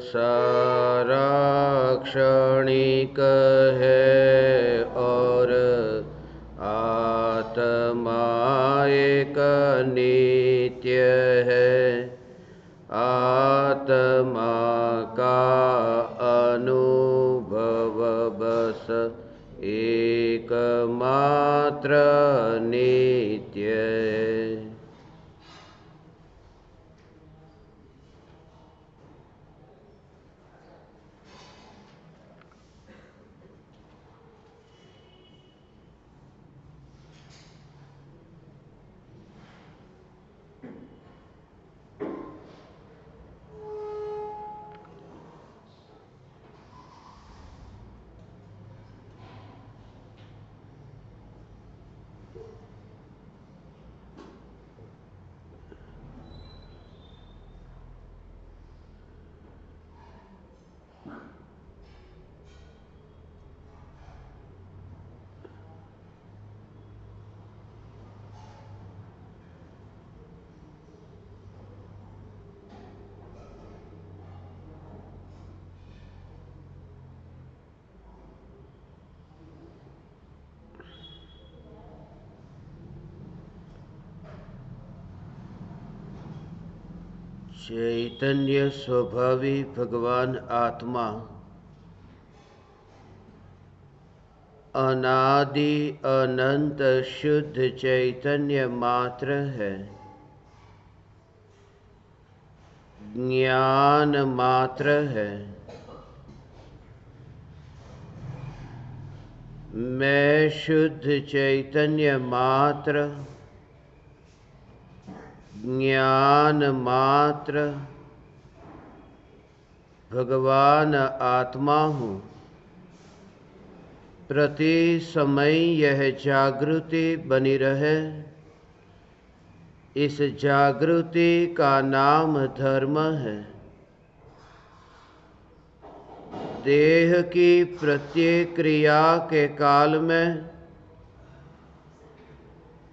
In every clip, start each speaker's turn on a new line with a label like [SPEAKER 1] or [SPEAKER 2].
[SPEAKER 1] साराक्षणिक है और आत्मा एक नित्य है। आत्मा का अनुभव बस एकमात्र नित्य है। चैतन्य स्वभावी भगवान आत्मा अनादि अनंत शुद्ध चैतन्य मात्र है। ज्ञान मात्र है। मैं शुद्ध चैतन्य मात्र, ज्ञान मात्र भगवान आत्मा हूँ। प्रति समय यह जागृति बनी रहे, इस जागृति का नाम धर्म है। देह की प्रत्येक क्रिया के काल में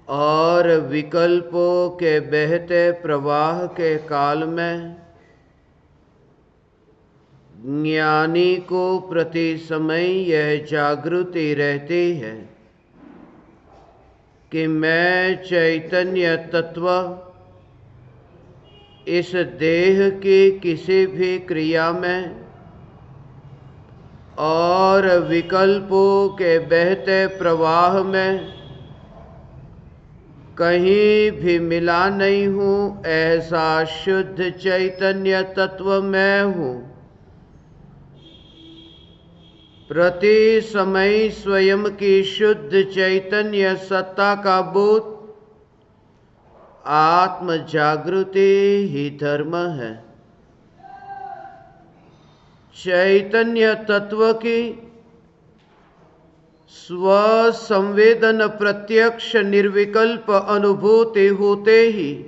[SPEAKER 1] और विकल्पों के बहते प्रवाह के काल में ज्ञानी को प्रति समय यह जागृति रहती है कि मैं चैतन्य तत्व इस देह की किसी भी क्रिया में और विकल्पों के बहते प्रवाह में कहीं भी मिला नहीं हूँ। ऐसा शुद्ध चैतन्य तत्व मैं हूँ। प्रति समय स्वयं की शुद्ध चैतन्य सत्ता का बोध आत्म जागृति ही धर्म है। चैतन्य तत्व की स्वसंवेदन प्रत्यक्ष निर्विकल्प अनुभूति होते ही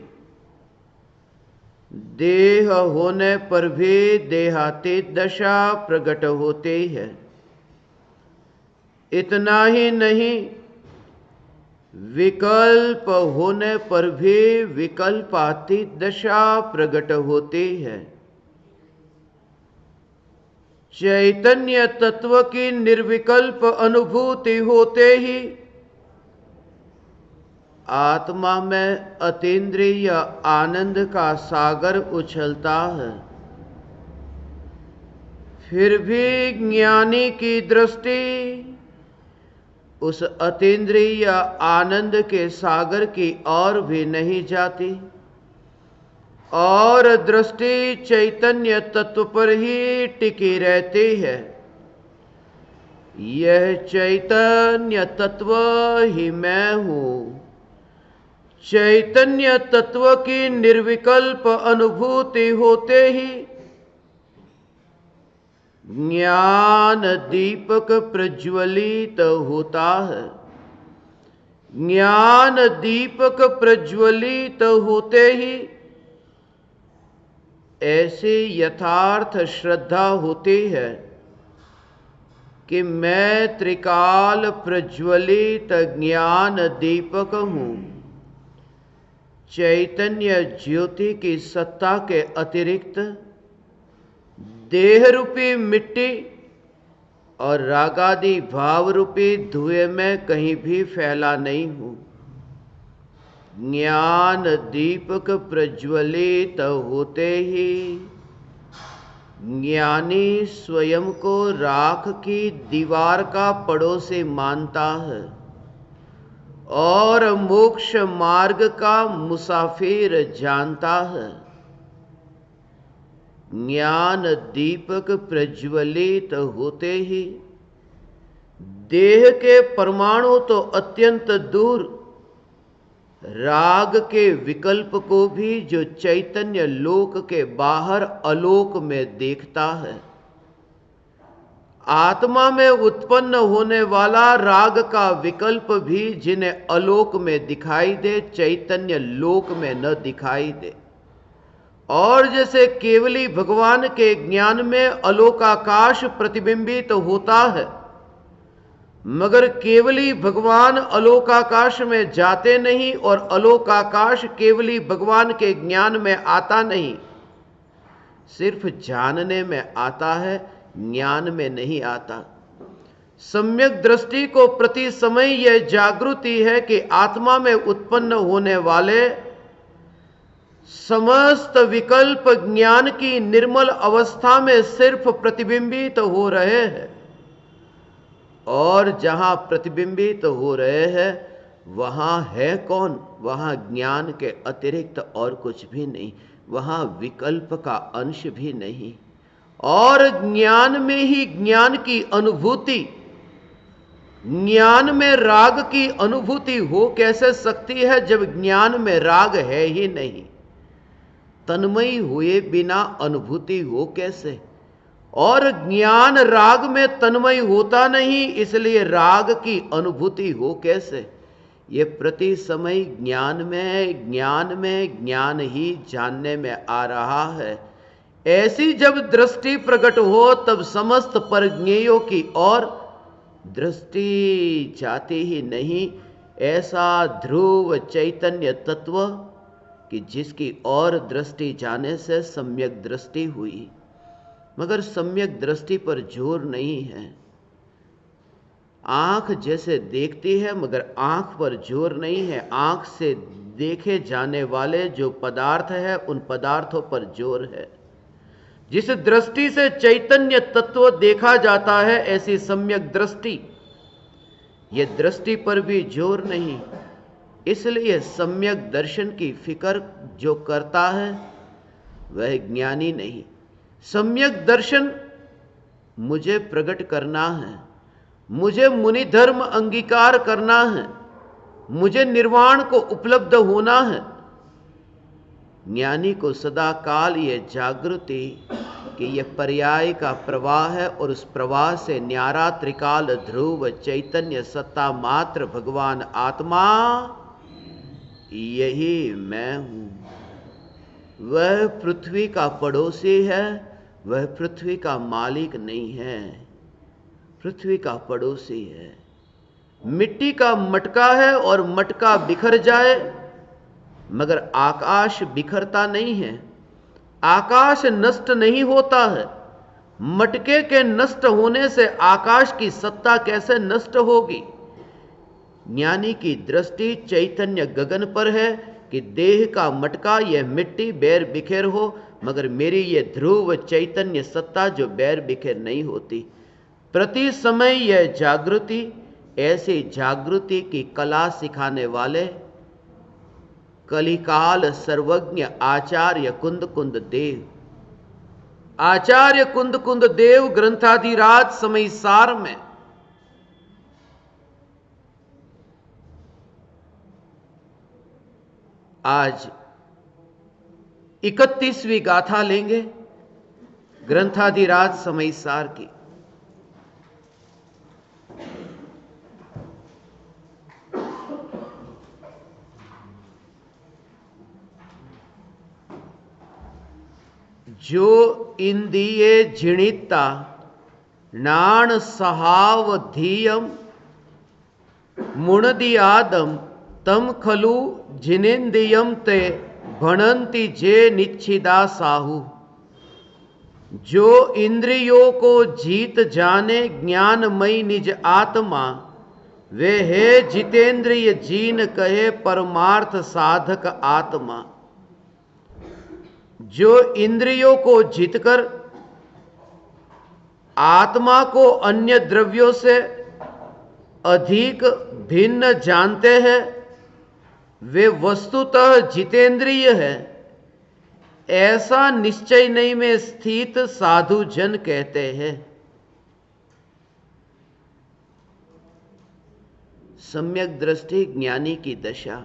[SPEAKER 1] देह होने पर भी देहातीत दशा प्रकट होती है। इतना ही नहीं, विकल्प होने पर भी विकल्पातीत दशा प्रकट होती है। चैतन्य तत्व की निर्विकल्प अनुभूति होते ही आत्मा में अतीन्द्रिय आनंद का सागर उछलता है। फिर भी ज्ञानी की दृष्टि उस अतीन्द्रिय आनंद के सागर की ओर भी नहीं जाती और दृष्टि चैतन्य तत्व पर ही टिकी रहती है। यह चैतन्य तत्व ही मैं हूँ। चैतन्य तत्व की निर्विकल्प अनुभूति होते ही ज्ञान दीपक प्रज्वलित होता है। ज्ञान दीपक प्रज्वलित होते ही ऐसी यथार्थ श्रद्धा होती है कि मैं त्रिकाल प्रज्वलित ज्ञान दीपक हूँ। चैतन्य ज्योति की सत्ता के अतिरिक्त देह रूपी मिट्टी और रागादि भाव रूपी धुएं में कहीं भी फैला नहीं हूं। ज्ञान दीपक प्रज्वलित होते ही ज्ञानी स्वयं को राख की दीवार का पड़ोसी मानता है और मोक्ष मार्ग का मुसाफिर जानता है। ज्ञान दीपक प्रज्वलित होते ही देह के परमाणु तो अत्यंत दूर, राग के विकल्प को भी जो चैतन्य लोक के बाहर अलोक में देखता है। आत्मा में उत्पन्न होने वाला राग का विकल्प भी जिन्हें अलोक में दिखाई दे, चैतन्य लोक में न दिखाई दे। और जैसे केवली भगवान के ज्ञान में अलोकाकाश प्रतिबिंबित होता है, मगर केवली भगवान अलोकाकाश में जाते नहीं और अलोकाकाश केवली भगवान के ज्ञान में आता नहीं, सिर्फ जानने में आता है, ज्ञान में नहीं आता। सम्यक दृष्टि को प्रति समय यह जागृति है कि आत्मा में उत्पन्न होने वाले समस्त विकल्प ज्ञान की निर्मल अवस्था में सिर्फ प्रतिबिंबित हो रहे हैं, और जहां प्रतिबिंबित हो रहे हैं वहां है कौन? वहां ज्ञान के अतिरिक्त और कुछ भी नहीं, वहां विकल्प का अंश भी नहीं। और ज्ञान में ही ज्ञान की अनुभूति, ज्ञान में राग की अनुभूति हो कैसे सकती है जब ज्ञान में राग है ही नहीं? तन्मयी हुए बिना अनुभूति हो कैसे? और ज्ञान राग में तन्मय होता नहीं, इसलिए राग की अनुभूति हो कैसे? ये प्रति समय ज्ञान ही जानने में आ रहा है। ऐसी जब दृष्टि प्रकट हो तब समस्त परज्ञेयों की ओर दृष्टि जाती ही नहीं। ऐसा ध्रुव चैतन्य तत्व कि जिसकी ओर दृष्टि जाने से सम्यक दृष्टि हुई, मगर सम्यक दृष्टि पर जोर नहीं है। आंख जैसे देखती है मगर आंख पर जोर नहीं है। आंख से देखे जाने वाले जो पदार्थ है उन पदार्थों पर जोर है। जिस दृष्टि से चैतन्य तत्व देखा जाता है ऐसी सम्यक दृष्टि, ये दृष्टि पर भी जोर नहीं। इसलिए सम्यक दर्शन की फिक्र जो करता है वह ज्ञानी नहीं। सम्यक दर्शन मुझे प्रकट करना है, मुझे मुनि धर्म अंगीकार करना है, मुझे निर्वाण को उपलब्ध होना है। ज्ञानी को सदा काल ये जागृति कि यह पर्याय का प्रवाह है और उस प्रवाह से न्यारा त्रिकाल ध्रुव चैतन्य सत्ता मात्र भगवान आत्मा यही मैं हूं। वह पृथ्वी का पड़ोसी है, वह पृथ्वी का मालिक नहीं है, पृथ्वी का पड़ोसी है। मिट्टी का मटका है और मटका बिखर जाए मगर आकाश बिखरता नहीं है। आकाश नष्ट नहीं होता है। मटके के नष्ट होने से आकाश की सत्ता कैसे नष्ट होगी? ज्ञानी की दृष्टि चैतन्य गगन पर है कि देह का मटका यह मिट्टी बैर बिखेर हो, मगर मेरी यह ध्रुव चैतन्य सत्ता जो बैर बिखेर नहीं होती। प्रति समय यह जागृति, ऐसी जागृति की कला सिखाने वाले कलिकाल सर्वज्ञ आचार्य कुंद कुंद देव, आचार्य कुंद कुंद देव ग्रंथाधिराज समय सार में आज 31वीं गाथा लेंगे ग्रंथाधिराज समय सार की। जो इंदिये झिणिता नाण सहाव धीयम मुणदियादम तम खलु जिनेन्द्रियम ते भणंति जे निच्छिदा साहु। जो इंद्रियों को जीत जाने ज्ञानमयी निज आत्मा, वे है जितेंद्रिय जीन कहे परमार्थ साधक आत्मा। जो इंद्रियों को जीतकर आत्मा को अन्य द्रव्यों से अधिक भिन्न जानते हैं, वे वस्तुतः जितेंद्रिय है, ऐसा निश्चय नहीं में स्थित साधु जन कहते हैं। सम्यक दृष्टि ज्ञानी की दशा।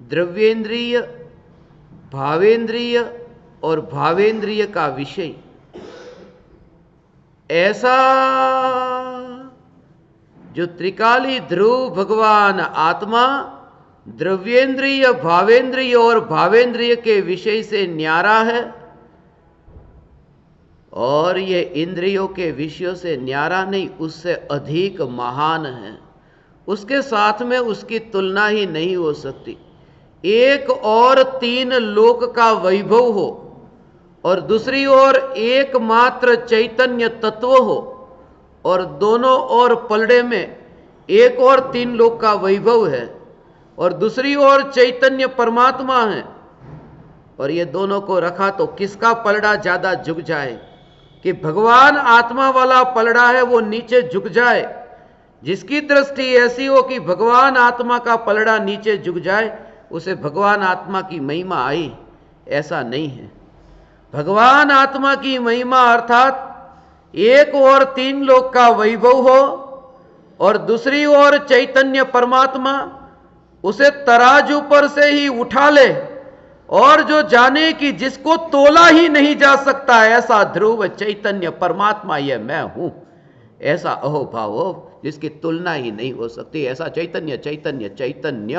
[SPEAKER 1] द्रव्येंद्रिय, भावेंद्रिय और भावेंद्रिय का विषय ऐसा जो त्रिकाली ध्रुव भगवान आत्मा द्रव्येंद्रिय, भावेंद्रिय और भावेंद्रिय के विषय से न्यारा है, और ये इंद्रियों के विषयों से न्यारा नहीं, उससे अधिक महान है। उसके साथ में उसकी तुलना ही नहीं हो सकती। एक और 3 लोक का वैभव हो और दूसरी ओर एकमात्र चैतन्य तत्व हो, और दोनों ओर पलड़े में एक और 3 लोक का वैभव है और दूसरी ओर चैतन्य परमात्मा है, और ये दोनों को रखा तो किसका पलड़ा ज्यादा झुक जाए? कि भगवान आत्मा वाला पलड़ा है वो नीचे झुक जाए। जिसकी दृष्टि ऐसी हो कि भगवान आत्मा का पलड़ा नीचे झुक जाए, उसे भगवान आत्मा की महिमा आई, ऐसा नहीं है। भगवान आत्मा की महिमा अर्थात एक और 3 लोक का वैभव हो और दूसरी ओर चैतन्य परमात्मा उसे तराजू पर से ही उठा ले, और जो जाने कि जिसको तोला ही नहीं जा सकता ऐसा ध्रुव चैतन्य परमात्मा ये मैं हूं, ऐसा अहोभाव हो जिसकी तुलना ही नहीं हो सकती, ऐसा चैतन्य चैतन्य चैतन्य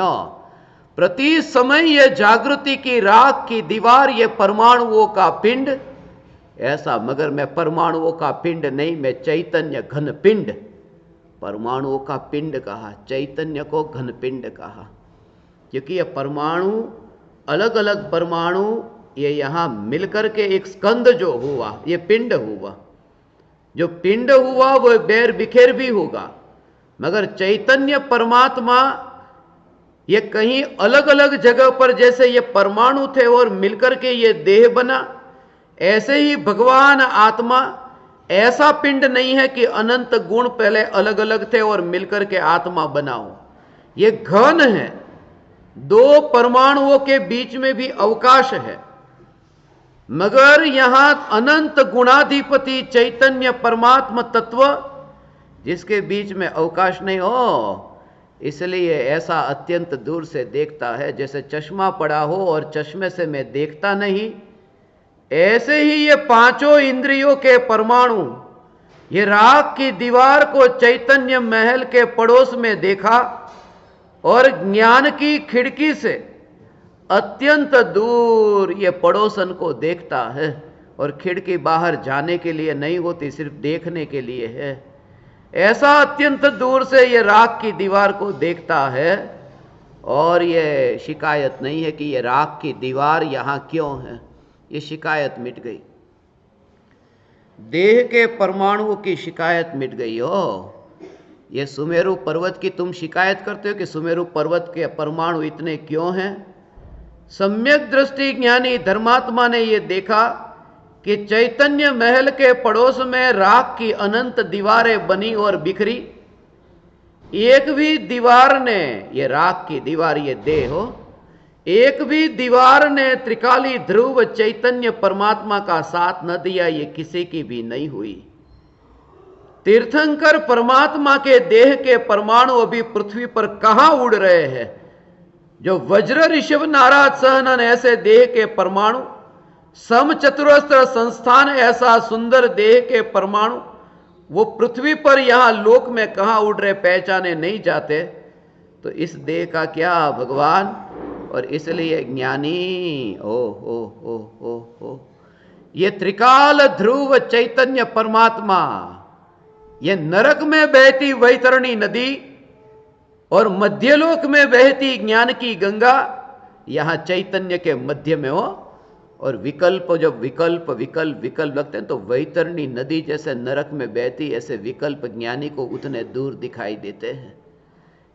[SPEAKER 1] प्रति समय ये जागृति की राख की दीवार, ये परमाणुओं का पिंड ऐसा, मगर मैं परमाणुओं का पिंड नहीं, मैं चैतन्य घन पिंड। परमाणुओं का पिंड कहा, चैतन्य को घन पिंड कहा, क्योंकि ये परमाणु अलग अलग परमाणु ये यहां मिलकर के एक स्कंद जो हुआ ये पिंड हुआ। जो पिंड हुआ वो बैर बिखेर भी होगा, मगर चैतन्य परमात्मा ये कहीं अलग अलग जगह पर, जैसे ये परमाणु थे और मिलकर के ये देह बना, ऐसे ही भगवान आत्मा ऐसा पिंड नहीं है कि अनंत गुण पहले अलग अलग थे और मिलकर के आत्मा बना हो। ये घन है, 2 परमाणुओं के बीच में भी अवकाश है, मगर यहां अनंत गुणाधिपति चैतन्य परमात्मा तत्व जिसके बीच में अवकाश नहीं हो, इसलिए ऐसा अत्यंत दूर से देखता है। जैसे चश्मा पड़ा हो और चश्मे से मैं देखता नहीं, ऐसे ही ये 5 इंद्रियों के परमाणु ये राख की दीवार को चैतन्य महल के पड़ोस में देखा और ज्ञान की खिड़की से अत्यंत दूर ये पड़ोसन को देखता है, और खिड़की बाहर जाने के लिए नहीं होती, सिर्फ देखने के लिए है। ऐसा अत्यंत दूर से ये राख की दीवार को देखता है, और ये शिकायत नहीं है कि ये राख की दीवार यहां क्यों है, ये शिकायत मिट गई। देह के परमाणुओं की शिकायत मिट गई हो। ये सुमेरु पर्वत की तुम शिकायत करते हो कि सुमेरु पर्वत के परमाणु इतने क्यों हैं? सम्यक दृष्टि ज्ञानी धर्मात्मा ने यह देखा कि चैतन्य महल के पड़ोस में राख की अनंत दीवारें बनी और बिखरी। एक भी दीवार ने, ये राख की दीवार ये देह हो, एक भी दीवार ने त्रिकाली ध्रुव चैतन्य परमात्मा का साथ न दिया, ये किसी की भी नहीं हुई। तीर्थंकर परमात्मा के देह के परमाणु अभी पृथ्वी पर कहां उड़ रहे हैं? जो वज्र ऋषभ नाराज सहनन ऐसे देह के परमाणु, सम चतुरस्त्र संस्थान ऐसा सुंदर देह के परमाणु, वो पृथ्वी पर यहां लोक में कहां उड़ रहे पहचाने नहीं जाते। तो इस देह का क्या भगवान? और इसलिए ज्ञानी ओ ये त्रिकाल ध्रुव चैतन्य परमात्मा, ये नरक में बहती वैतरणी नदी और मध्यलोक में बहती ज्ञान की गंगा, यहां चैतन्य के मध्य में हो, और विकल्प, जब विकल्प विकल्प विकल्प लगते हैं तो वैतरणी नदी जैसे नरक में बहती, ऐसे विकल्प ज्ञानी को उतने दूर दिखाई देते हैं।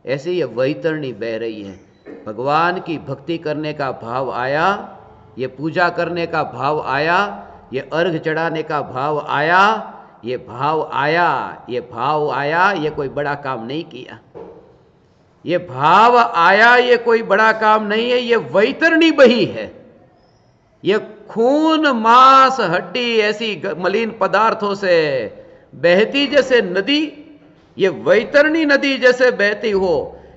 [SPEAKER 1] ऐसे ये वैतरणी बह रही है। भगवान की भक्ति करने का भाव आया, ये पूजा करने का भाव आया, ये अर्घ चढ़ाने का भाव आया, ये भाव आया, ये भाव आया, ये कोई बड़ा काम नहीं किया। ये भाव आया, ये कोई बड़ा काम नहीं है, ये वैतरणी बही है। ये खून मांस हड्डी ऐसी मलिन पदार्थों से बहती जैसे नदी, ये वैतरणी नदी जैसे बहती हो,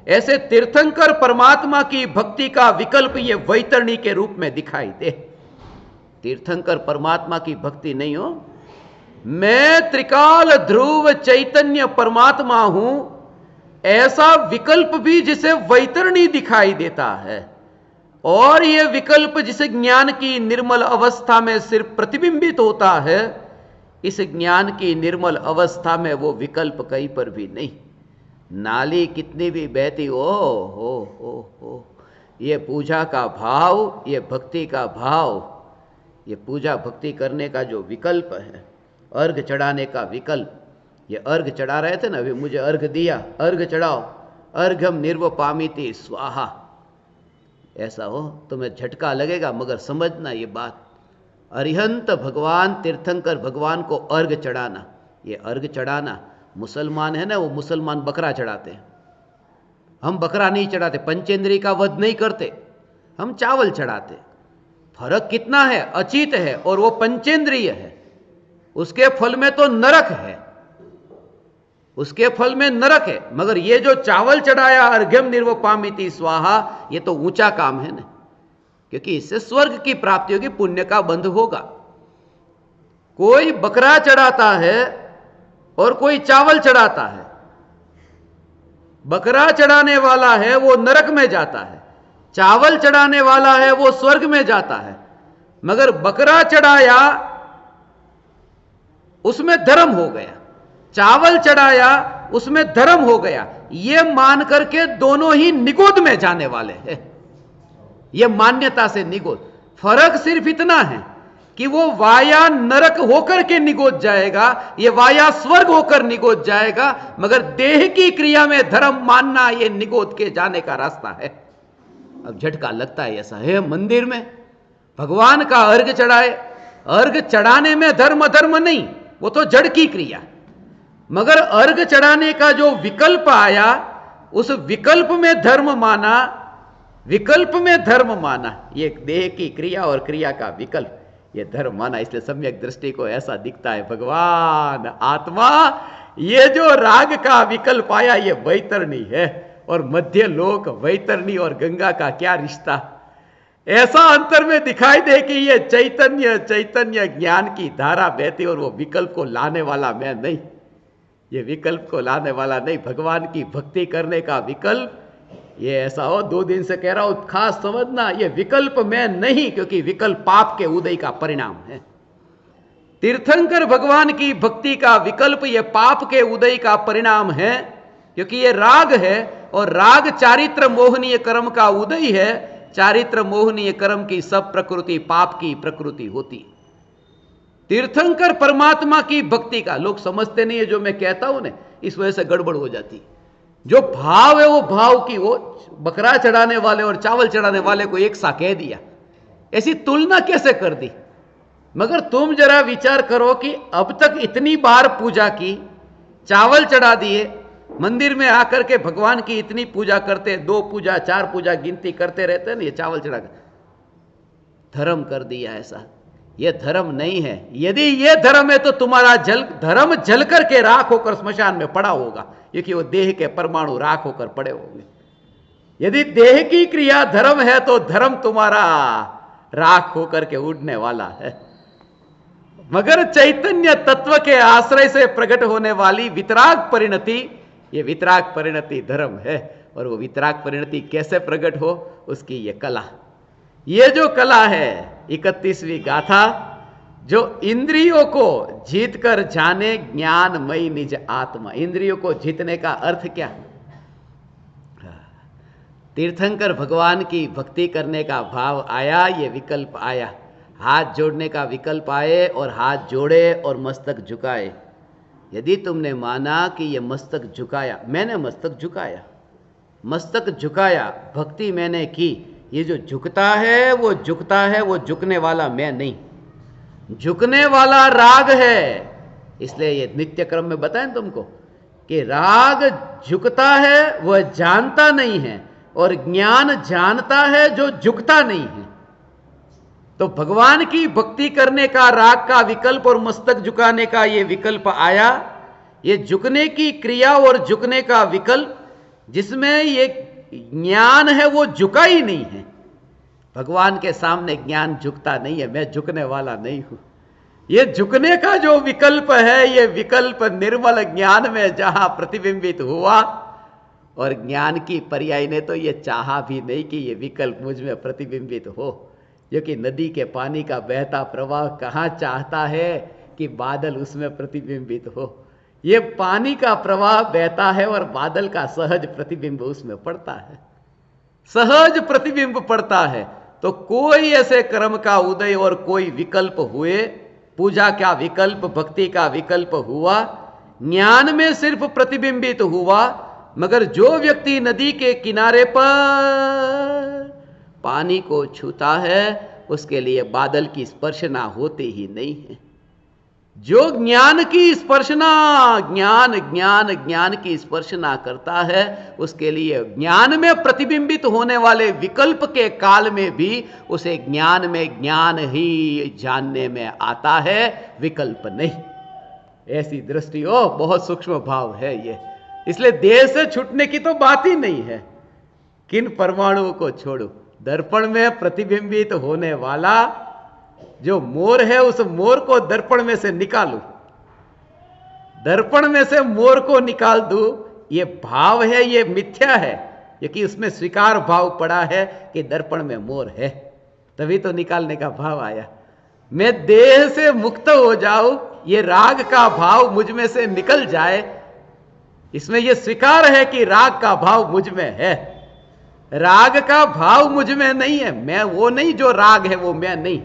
[SPEAKER 1] ऐसे तीर्थंकर परमात्मा की भक्ति का विकल्प ये वैतरणी के रूप में दिखाई दे। तीर्थंकर परमात्मा की भक्ति नहीं हो, मैं त्रिकाल ध्रुव चैतन्य परमात्मा हूं, ऐसा विकल्प भी जिसे वैतरणी दिखाई देता है। और यह विकल्प जिसे ज्ञान की निर्मल अवस्था में सिर्फ प्रतिबिंबित होता है, इस ज्ञान की निर्मल अवस्था में वो विकल्प कहीं पर भी नहीं। नाली कितनी भी बहती हो, ये पूजा का भाव, ये भक्ति का भाव, ये पूजा भक्ति करने का जो विकल्प है, अर्घ चढ़ाने का विकल्प, ये अर्घ चढ़ा रहे थे ना, अभी मुझे अर्घ दिया, अर्घ चढ़ाओ, अर्घम निर्वपामिति स्वाहा, ऐसा हो तुम्हें झटका लगेगा, मगर समझना ये बात, अरिहंत भगवान तीर्थंकर भगवान को अर्घ चढ़ाना, ये अर्घ चढ़ाना, मुसलमान है ना, वो मुसलमान बकरा चढ़ाते हैं, हम बकरा नहीं चढ़ाते, पंचेंद्रिय का वध नहीं करते, हम चावल चढ़ाते। फर्क कितना है, अचित है और वो पंचेंद्रिय है, उसके फल में तो नरक है, उसके फल में नरक है। मगर ये जो चावल चढ़ाया अर्घ्यम निर्वपामिति स्वाहा, ये तो ऊंचा काम है ना, क्योंकि इससे स्वर्ग की प्राप्ति होगी, पुण्य का बंध होगा। कोई बकरा चढ़ाता है और कोई चावल चढ़ाता है, बकरा चढ़ाने वाला है वो नरक में जाता है, चावल चढ़ाने वाला है वो स्वर्ग में जाता है। मगर बकरा चढ़ाया उसमें धर्म हो गया, चावल चढ़ाया उसमें धर्म हो गया, ये मान करके दोनों ही निगोद में जाने वाले हैं, ये मान्यता से निगोद। फर्क सिर्फ इतना है कि वो वाया नरक होकर के निगोद जाएगा, ये वाया स्वर्ग होकर निगोद जाएगा, मगर देह की क्रिया में धर्म मानना ये निगोद के जाने का रास्ता है। अब झटका लगता है, ऐसा है मंदिर में भगवान का अर्घ चढ़ाए, अर्घ चढ़ाने में धर्म अधर्म नहीं, वो तो जड़ की क्रिया, मगर अर्घ चढ़ाने का जो विकल्प आया, उस विकल्प में धर्म माना, विकल्प में धर्म माना, ये देह की क्रिया और क्रिया का विकल्प, ये धर्म माना। इसलिए सम्यक दृष्टि को ऐसा दिखता है, भगवान आत्मा, ये जो राग का विकल्प आया ये वैतरणी है, और मध्य लोक वैतरणी और गंगा का क्या रिश्ता, ऐसा अंतर में दिखाई दे कि ये चैतन्य चैतन्य ज्ञान की धारा बहती, और वो विकल्प को लाने वाला मैं नहीं, ये विकल्प को लाने वाला नहीं, भगवान की भक्ति करने का विकल्प ये ऐसा हो। 2 दिन से कह रहा हूं, खास समझना, ये विकल्प मैं नहीं, क्योंकि विकल्प पाप के उदय का परिणाम है। तीर्थंकर भगवान की भक्ति का विकल्प ये पाप के उदय का परिणाम है, क्योंकि ये राग है, और राग चारित्र मोहनीय कर्म का उदय है। चारित्र मोहनीय कर्म की सब प्रकृति पाप की प्रकृति होती। तीर्थंकर परमात्मा की भक्ति का लोग समझते नहीं है, जो मैं कहता हूं ना, इस वजह से गड़बड़ हो जाती। जो भाव है वो भाव की, वो बकरा चढ़ाने वाले और चावल चढ़ाने वाले को एक सा कह दिया, ऐसी तुलना कैसे कर दी। मगर तुम जरा विचार करो कि अब तक इतनी बार पूजा की, चावल चढ़ा दिए, मंदिर में आकर के भगवान की इतनी पूजा करते, 2 पूजा 4 पूजा गिनती करते रहते हैं ना, ये चावल चढ़ा कर धर्म कर दिया ऐसा। ये धर्म नहीं है। यदि ये धर्म है तो तुम्हारा धर्म जल करके राख होकर स्मशान में पड़ा होगा, क्योंकि वो देह के परमाणु राख होकर पड़े होंगे। यदि देह की क्रिया धर्म है तो धर्म तुम्हारा राख होकर के उड़ने वाला है। मगर चैतन्य तत्व के आश्रय से प्रकट होने वाली वितराग परिणति, ये वितराग परिणति धर्म है। और वो वितराग परिणति कैसे प्रकट हो, उसकी ये कला, ये जो कला है 31वीं गाथा, जो इंद्रियों को जीत कर जाने ज्ञानमयी निज आत्मा। इंद्रियों को जीतने का अर्थ क्या? तीर्थंकर भगवान की भक्ति करने का भाव आया, ये विकल्प आया, हाथ जोड़ने का विकल्प आए और हाथ जोड़े और मस्तक झुकाए। यदि तुमने माना कि ये मस्तक झुकाया, मैंने मस्तक झुकाया, मस्तक झुकाया, भक्ति मैंने की, ये जो झुकता है वो झुकता है, वो झुकने वाला मैं नहीं, झुकने वाला राग है। इसलिए ये नित्य क्रम में बताएं तुमको कि राग झुकता है, वह जानता नहीं है, और ज्ञान जानता है जो झुकता नहीं है। तो भगवान की भक्ति करने का राग का विकल्प और मस्तक झुकाने का ये विकल्प आया। ये झुकने की क्रिया और झुकने का विकल्प जिसमें ये ज्ञान है वो झुका ही नहीं है। भगवान के सामने ज्ञान झुकता नहीं है, मैं झुकने वाला नहीं हूं। ये झुकने का जो विकल्प है, ये विकल्प निर्मल ज्ञान में जहां प्रतिबिंबित हुआ, और ज्ञान की पर्याय ने तो ये चाहा भी नहीं कि ये विकल्प मुझ में प्रतिबिंबित हो, क्योंकि नदी के पानी का बहता प्रवाह कहां चाहता है कि बादल उसमें प्रतिबिंबित हो। ये पानी का प्रवाह बहता है और बादल का सहज प्रतिबिंब उसमें पड़ता है, सहज प्रतिबिंब पड़ता है। तो कोई ऐसे कर्म का उदय और कोई विकल्प हुए, पूजा का विकल्प, भक्ति का विकल्प हुआ, ज्ञान में सिर्फ प्रतिबिंबित हुआ, मगर जो व्यक्ति नदी के किनारे पर पानी को छूता है उसके लिए बादल की स्पर्शना होती ही नहीं है। जो ज्ञान की स्पर्शना, ज्ञान की स्पर्शना करता है, उसके लिए ज्ञान में प्रतिबिंबित होने वाले विकल्प के काल में भी उसे ज्ञान में ज्ञान ही जानने में आता है, विकल्प नहीं। ऐसी दृष्टि हो, बहुत सूक्ष्म भाव है ये। इसलिए देह से छूटने की तो बात ही नहीं है। किन परमाणुओं को छोड़ो, दर्पण में प्रतिबिंबित होने वाला जो मोर है, उस मोर को दर्पण में से निकालू, दर्पण में से मोर को निकाल दू, ये भाव है, ये मिथ्या है, क्योंकि उसमें स्वीकार भाव पड़ा है कि दर्पण में मोर है, तभी तो निकालने का भाव आया। मैं देह से मुक्त हो जाऊं, ये राग का भाव मुझ में से निकल जाए, इसमें यह स्वीकार है कि राग का भाव मुझ में है। राग का भाव मुझ में नहीं है, मैं वो नहीं, जो राग है वो मैं नहीं।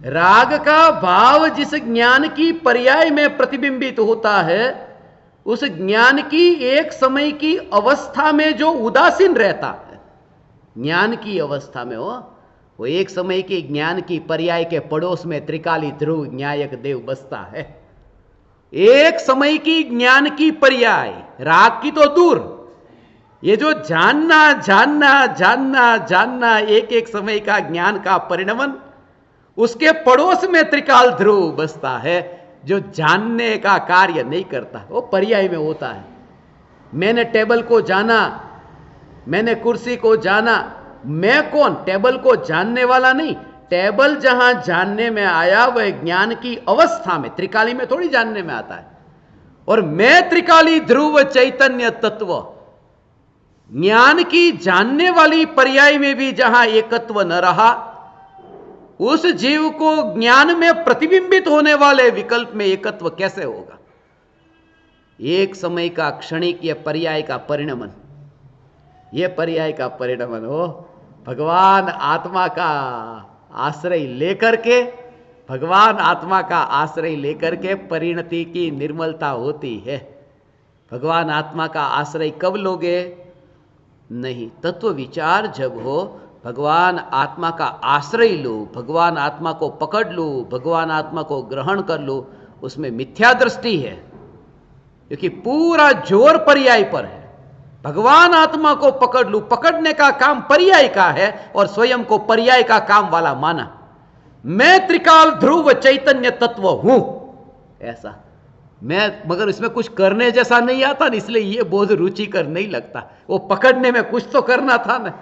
[SPEAKER 1] राग का भाव जिस ज्ञान की पर्याय में प्रतिबिंबित होता है, उस ज्ञान की एक समय की अवस्था में जो उदासीन रहता है, ज्ञान की अवस्था में वो एक समय की ज्ञान की पर्याय के पड़ोस में त्रिकाली ध्रुव न्यायक देव बसता है। एक समय की ज्ञान की पर्याय, राग की तो दूर, ये जो जानना जानना जानना जानना एक एक समय का ज्ञान का परिणमन, उसके पड़ोस में त्रिकाल ध्रुव बसता है, जो जानने का कार्य नहीं करता, वो पर्याय में होता है। मैंने टेबल को जाना, मैंने कुर्सी को जाना, मैं कौन? टेबल को जानने वाला नहीं। टेबल जहां जानने में आया वह ज्ञान की अवस्था में, त्रिकाली में थोड़ी जानने में आता है। और मैं त्रिकाली ध्रुव चैतन्य तत्व, ज्ञान की जानने वाली पर्याय में भी जहां एकत्व न रहा, उस जीव को ज्ञान में प्रतिबिंबित होने वाले विकल्प में एकत्व कैसे होगा? एक समय का क्षणिक यह पर्याय का परिणमन, यह पर्याय का परिणमन हो, भगवान आत्मा का आश्रय लेकर के, भगवान आत्मा का आश्रय लेकर के परिणति की निर्मलता होती है। भगवान आत्मा का आश्रय कब लोगे? नहीं, तत्व विचार जब हो, भगवान आत्मा का आश्रय लो, भगवान आत्मा को पकड़ लो, भगवान आत्मा को ग्रहण कर लो, उसमें मिथ्या दृष्टि है, क्योंकि पूरा जोर पर्याय पर है। भगवान आत्मा को पकड़ लूं, पकड़ने का काम पर्याय का है और स्वयं को पर्याय का काम वाला माना। मैं त्रिकाल ध्रुव चैतन्य तत्व हूं, ऐसा मैं, मगर इसमें कुछ करने जैसा नहीं आता, इसलिए ये बहुत रुचिकर नहीं लगता। वो पकड़ने में कुछ तो करना था ना।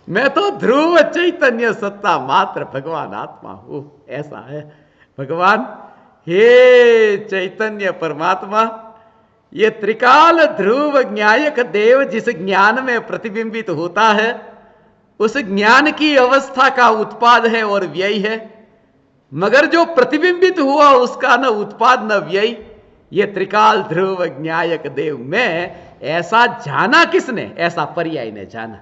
[SPEAKER 1] मैं तो ध्रुव चैतन्य सत्ता मात्र भगवान आत्मा हूं, ऐसा है। भगवान हे चैतन्य परमात्मा, ये त्रिकाल ध्रुव न्यायक देव जिस ज्ञान में प्रतिबिंबित होता है, उस ज्ञान की अवस्था का उत्पाद है और व्यय है। मगर जो प्रतिबिंबित हुआ उसका न उत्पाद न व्यय, ये त्रिकाल ध्रुव न्यायक देव में ऐसा जाना किसने? ऐसा पर्याय ने जाना,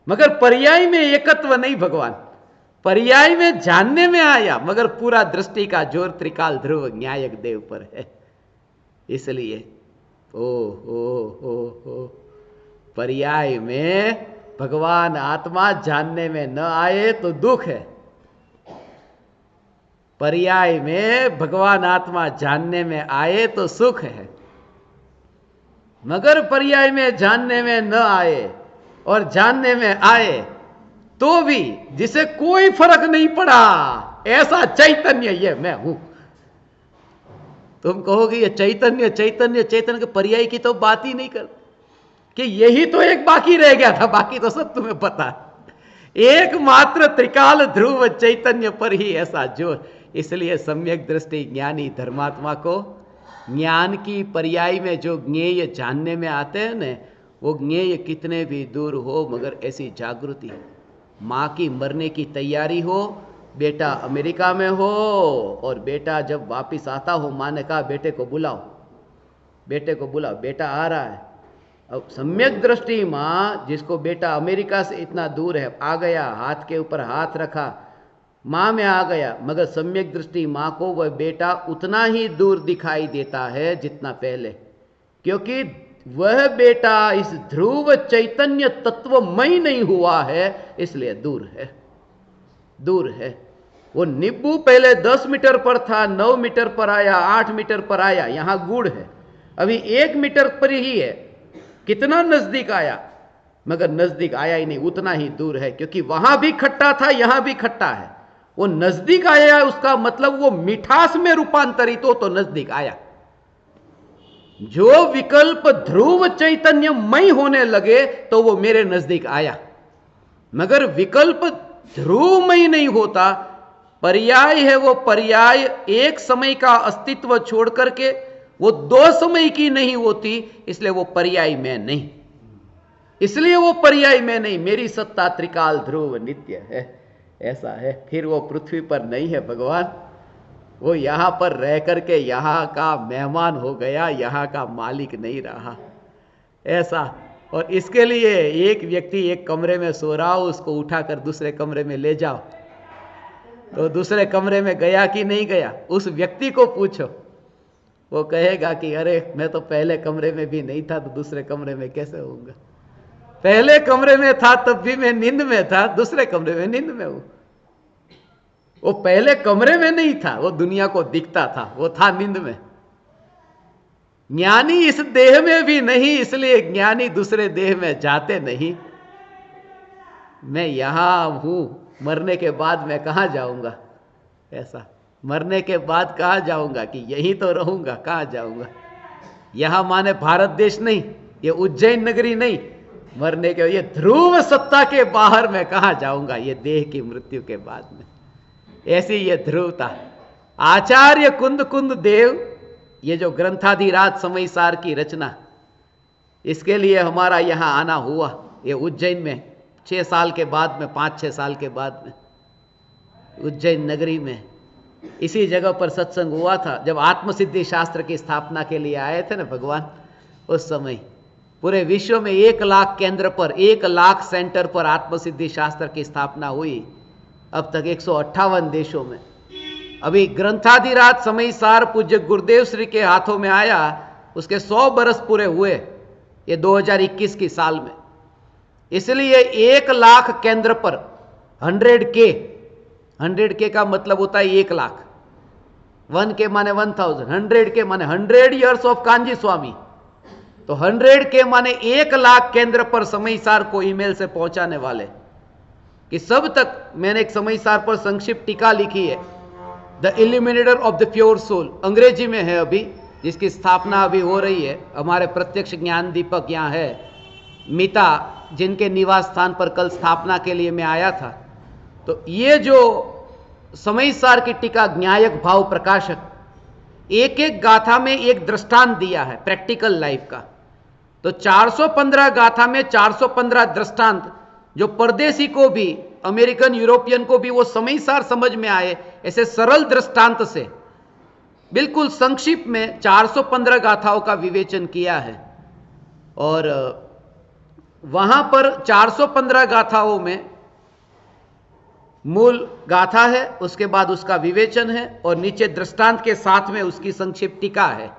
[SPEAKER 1] मगर पर्याय में एकत्व नहीं। भगवान
[SPEAKER 2] पर्याय में जानने में आया, मगर पूरा दृष्टि का जोर त्रिकाल ध्रुव न्यायक देव पर है। इसलिए ओ पर्याय में भगवान आत्मा जानने में न आए तो दुख है, पर्याय में भगवान आत्मा जानने में आए तो सुख है। मगर पर्याय में जानने में न आए और जानने में आए तो भी जिसे कोई फर्क नहीं पड़ा, ऐसा चैतन्य ये मैं हूं। तुम कहोगे ये चैतन्य चैतन्य चैतन्य के पर्याय की तो बात ही नहीं कर, कि यही तो एक बाकी रह गया था, बाकी तो सब तुम्हें पता है। एकमात्र त्रिकाल ध्रुव चैतन्य पर ही ऐसा जोर। इसलिए सम्यक दृष्टि ज्ञानी धर्मात्मा को ज्ञान की पर्याय में जो ज्ञेय जानने में आते हैं न, वो ज्ञेय कितने भी दूर हो, मगर ऐसी जागृति, माँ की मरने की तैयारी हो, बेटा अमेरिका में हो और बेटा जब वापस आता हो, माँ ने कहा बेटे को बुलाओ, बेटे को बुलाओ, बेटा आ रहा है। अब सम्यक दृष्टि माँ, जिसको बेटा अमेरिका से इतना दूर है, आ गया, हाथ के ऊपर हाथ रखा, माँ में आ गया, मगर सम्यक दृष्टि माँ को वह बेटा उतना ही दूर दिखाई देता है जितना पहले, क्योंकि वह बेटा इस ध्रुव चैतन्य तत्वमय नहीं हुआ है, इसलिए दूर है, दूर है। वो नींबू पहले 10 मीटर पर था, 9 मीटर पर आया, 8 मीटर पर आया, यहां गुड़ है अभी 1 मीटर पर ही है। कितना नजदीक आया, मगर नजदीक आया ही नहीं, उतना ही दूर है, क्योंकि वहां भी खट्टा था, यहां भी खट्टा है। वो नजदीक आया, उसका मतलब वो मिठास में रूपांतरित हो तो नजदीक आया। जो विकल्प ध्रुव चैतन्यमय होने लगे तो वो मेरे नजदीक आया, मगर विकल्प ध्रुवमय नहीं होता, पर्याय है। वो पर्याय एक समय का अस्तित्व छोड़ करके वो 2 समय की नहीं होती, इसलिए वो पर्याय में नहीं, इसलिए वो पर्याय में नहीं। मेरी सत्ता त्रिकाल ध्रुव नित्य है, ऐसा है। फिर वो पृथ्वी पर नहीं है भगवान, वो यहां पर रह करके यहां का मेहमान हो गया, यहां का मालिक नहीं रहा, ऐसा। और इसके लिए एक व्यक्ति एक कमरे में सो रहा हो, उसको उठाकर दूसरे कमरे में ले जाओ, तो दूसरे कमरे में गया कि नहीं गया, उस व्यक्ति को पूछो, वो कहेगा कि अरे मैं तो पहले कमरे में भी नहीं था, तो दूसरे कमरे में कैसे होऊंगा। पहले कमरे में था तब भी मैं नींद में था, दूसरे कमरे में नींद में हूं। वो पहले कमरे में नहीं था, वो दुनिया को दिखता था, वो था नींद में। ज्ञानी इस देह में भी नहीं, इसलिए ज्ञानी दूसरे देह में जाते नहीं। मैं यहां हूं, मरने के बाद मैं कहां जाऊंगा, ऐसा। मरने के बाद कहां जाऊंगा, कि यहीं तो रहूंगा, कहां जाऊंगा। यहां माने भारत देश नहीं, ये उज्जैन नगरी नहीं, मरने के ये ध्रुव सत्ता के बाहर मैं कहां जाऊंगा, ये देह की मृत्यु के बाद में। ऐसी ये ध्रुवता। आचार्य कुंद कुंद देव, ये जो ग्रंथाधिराज समय सार की रचना, इसके लिए हमारा यहां आना हुआ, ये उज्जैन में 6 साल के बाद में, 5-6 साल के बाद में, उज्जैन नगरी में इसी जगह पर सत्संग हुआ था। जब आत्मसिद्धि शास्त्र की स्थापना के लिए आए थे ना भगवान, उस समय पूरे विश्व में 1 लाख केंद्र पर, 1 लाख सेंटर पर आत्मसिद्धि शास्त्र की स्थापना हुई। अब तक 158 देशों में। अभी ग्रंथाधिराज समय सार पूज्य गुरुदेव श्री के हाथों में आया, उसके 100 बरस पूरे हुए ये 2021 की साल में। इसलिए 1 लाख केंद्र पर 100K का मतलब होता है 1 लाख। 1K माने 1000, 100K माने 100 ईयर्स ऑफ कांजी स्वामी। तो 100K माने 1 लाख केंद्र पर समय सार को ईमेल से पहुंचाने वाले, कि सब तक। मैंने एक समय सार पर संक्षिप्त टीका लिखी है, the illuminator of the pure soul, अंग्रेजी में है अभी, जिसकी स्थापना अभी हो रही है। हमारे प्रत्यक्ष ज्ञान दीपक यहाँ है, मीता जिनके निवास स्थान पर कल स्थापना के लिए मैं आया था। तो ये जो समय सार की टीका न्यायक भाव प्रकाशक, एक एक गाथा में एक दृष्टांत दिया है प्रैक्टिकल लाइफ का। तो 415 गाथा में 415 दृष्टांत, जो परदेशी को भी, अमेरिकन यूरोपियन को भी वो समय सार समझ में आए, ऐसे सरल दृष्टांत से बिल्कुल संक्षिप्त में 415 गाथाओं का विवेचन किया है। और वहां पर 415 गाथाओं में मूल गाथा है, उसके बाद उसका विवेचन है और नीचे दृष्टांत के साथ में उसकी संक्षिप्त टीका है।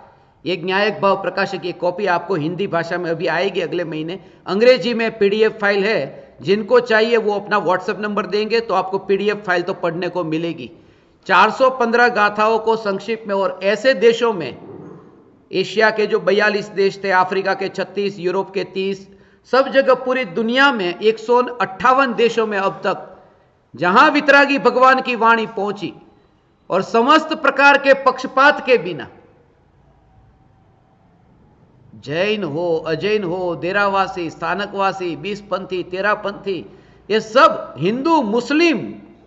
[SPEAKER 2] एक न्यायिक भाव प्रकाशक की कॉपी आपको हिंदी भाषा में अभी आएगी अगले महीने, अंग्रेजी में पीडीएफ फाइल है। जिनको चाहिए वो अपना व्हाट्सएप नंबर देंगे तो आपको पीडीएफ फाइल तो पढ़ने को मिलेगी। 415 गाथाओं को संक्षिप्त में, और ऐसे देशों में, एशिया के जो 42 देश थे, अफ्रीका के 36, यूरोप के 30, सब जगह पूरी दुनिया में 158 देशों में अब तक जहां वितरागी भगवान की वाणी पहुंची और समस्त प्रकार के पक्षपात के बिना, जैन हो, अजैन हो, देरावासी, स्थानकवासी, 20पंथी, 13पंथी, ये सब हिंदू, मुस्लिम,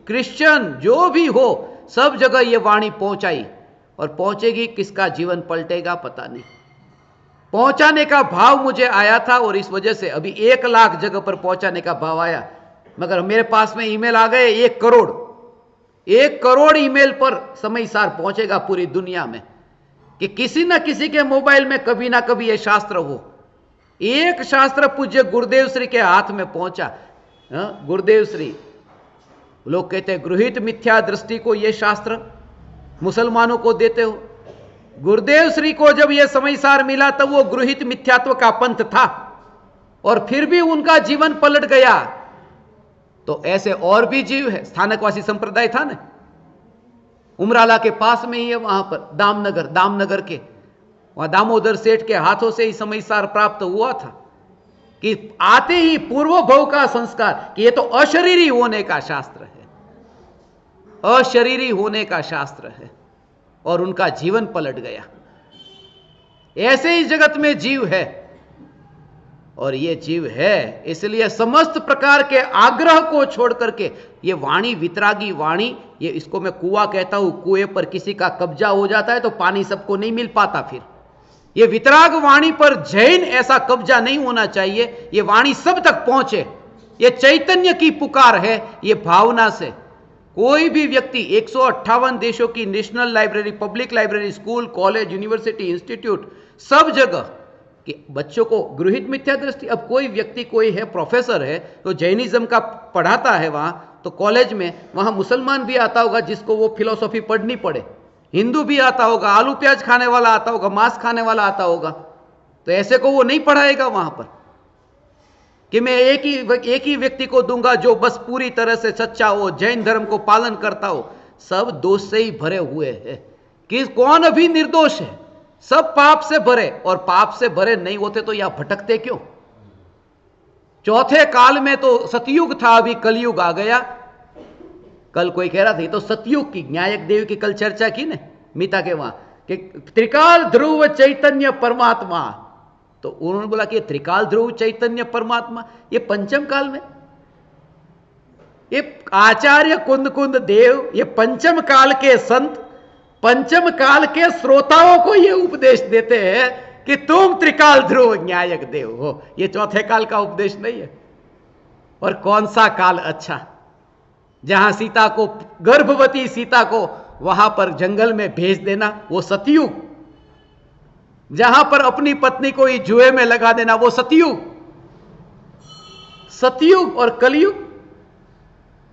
[SPEAKER 2] क्रिश्चियन जो भी हो, सब जगह ये वाणी पहुंचाई। और पहुंचेगी, किसका जीवन पलटेगा पता नहीं। पहुंचाने का भाव मुझे आया था और इस वजह से अभी 1 लाख जगह पर पहुंचाने का भाव आया, मगर मेरे पास में ईमेल आ गए 1 करोड़। 1 करोड़ ईमेल पर समयसार पहुंचेगा पूरी दुनिया में, कि किसी न किसी के मोबाइल में कभी ना कभी यह शास्त्र हो। एक शास्त्र पूज्य गुरुदेव श्री के हाथ में पहुंचा। गुरुदेव श्री, लोग कहते हैं गृहीत मिथ्या दृष्टि को यह शास्त्र मुसलमानों को देते हो। गुरुदेव श्री को जब यह समयसार मिला तब वो गृहीत मिथ्यात्व का पंथ था और फिर भी उनका जीवन पलट गया। तो ऐसे और भी जीव है। स्थानकवासी संप्रदाय था ना, उमराला के पास में ही है, वहां पर दामनगर के वहां दामोदर सेठ के हाथों से ही समयसार प्राप्त हुआ था कि आते ही पूर्व भव का संस्कार, कि ये तो अशरीरी होने का शास्त्र है, अशरीरी होने का शास्त्र है, और उनका जीवन पलट गया। ऐसे ही जगत में जीव है, और ये जीव है इसलिए समस्त प्रकार के आग्रह को छोड़ करके ये वाणी, वितरागी वाणी, ये इसको मैं कुआं कहता हूं। कुएं पर किसी का कब्जा हो जाता है तो पानी सबको नहीं मिल पाता। फिर ये वितराग वाणी पर जैन ऐसा कब्जा नहीं होना चाहिए, ये वाणी सब तक पहुंचे। ये चैतन्य की पुकार है, ये भावना से कोई भी व्यक्ति 158 देशों की national library, public library, school, college, university, institute, सब जगह कि बच्चों को गृहीत मिथ्या दृष्टि। अब कोई व्यक्ति, कोई है प्रोफेसर है तो जैनिज्म का पढ़ाता है वहां, तो कॉलेज में वहां मुसलमान भी आता होगा जिसको वो फिलॉसफी पढ़नी पड़े, हिंदू भी आता होगा, आलू प्याज खाने वाला आता होगा, मांस खाने वाला आता होगा, तो ऐसे को वो नहीं पढ़ाएगा वहां पर कि मैं एक ही व्यक्ति को दूंगा जो बस पूरी तरह से सच्चा हो, जैन धर्म को पालन करता हो। सब दोष से ही भरे हुए हैं कि कौन अभी निर्दोष है, सब पाप से भरे, और पाप से भरे नहीं होते तो यह भटकते क्यों। चौथे काल में तो सतयुग था, अभी कलयुग आ गया। कल कोई कह रहा था तो सतयुग की, न्यायक देव की कल चर्चा की ने मीता के वहां कि त्रिकाल ध्रुव चैतन्य परमात्मा, तो उन्होंने बोला कि त्रिकाल ध्रुव चैतन्य परमात्मा ये पंचम काल में, ये आचार्य कुंद देव, ये पंचम काल के संत, पंचम काल के श्रोताओं को ये उपदेश देते हैं कि तुम त्रिकाल ध्रुव न्यायक देव हो। ये चौथे काल का उपदेश नहीं है। और कौन सा काल अच्छा, जहां सीता को, गर्भवती सीता को वहां पर जंगल में भेज देना, वो सतयुग। जहां पर अपनी पत्नी को ही जुए में लगा देना, वो सतयुग। सतयुग और कलयुग,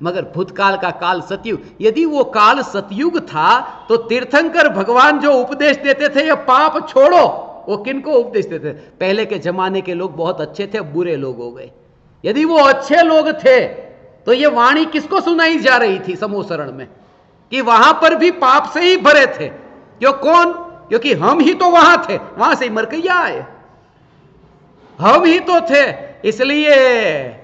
[SPEAKER 2] मगर भूतकाल का काल सतयुग। यदि वो काल सतयुग था तो तीर्थंकर भगवान जो उपदेश देते थे, ये पाप छोड़ो, वो किनको उपदेश देते थे? पहले के जमाने के लोग बहुत अच्छे थे, बुरे लोग हो गए। यदि वो अच्छे लोग थे तो ये वाणी किसको सुनाई जा रही थी समोसरण में, कि वहां पर भी पाप से ही भरे थे। क्योंकि हम ही तो वहां थे, वहां से ही मर के आए, हम ही तो थे। इसलिए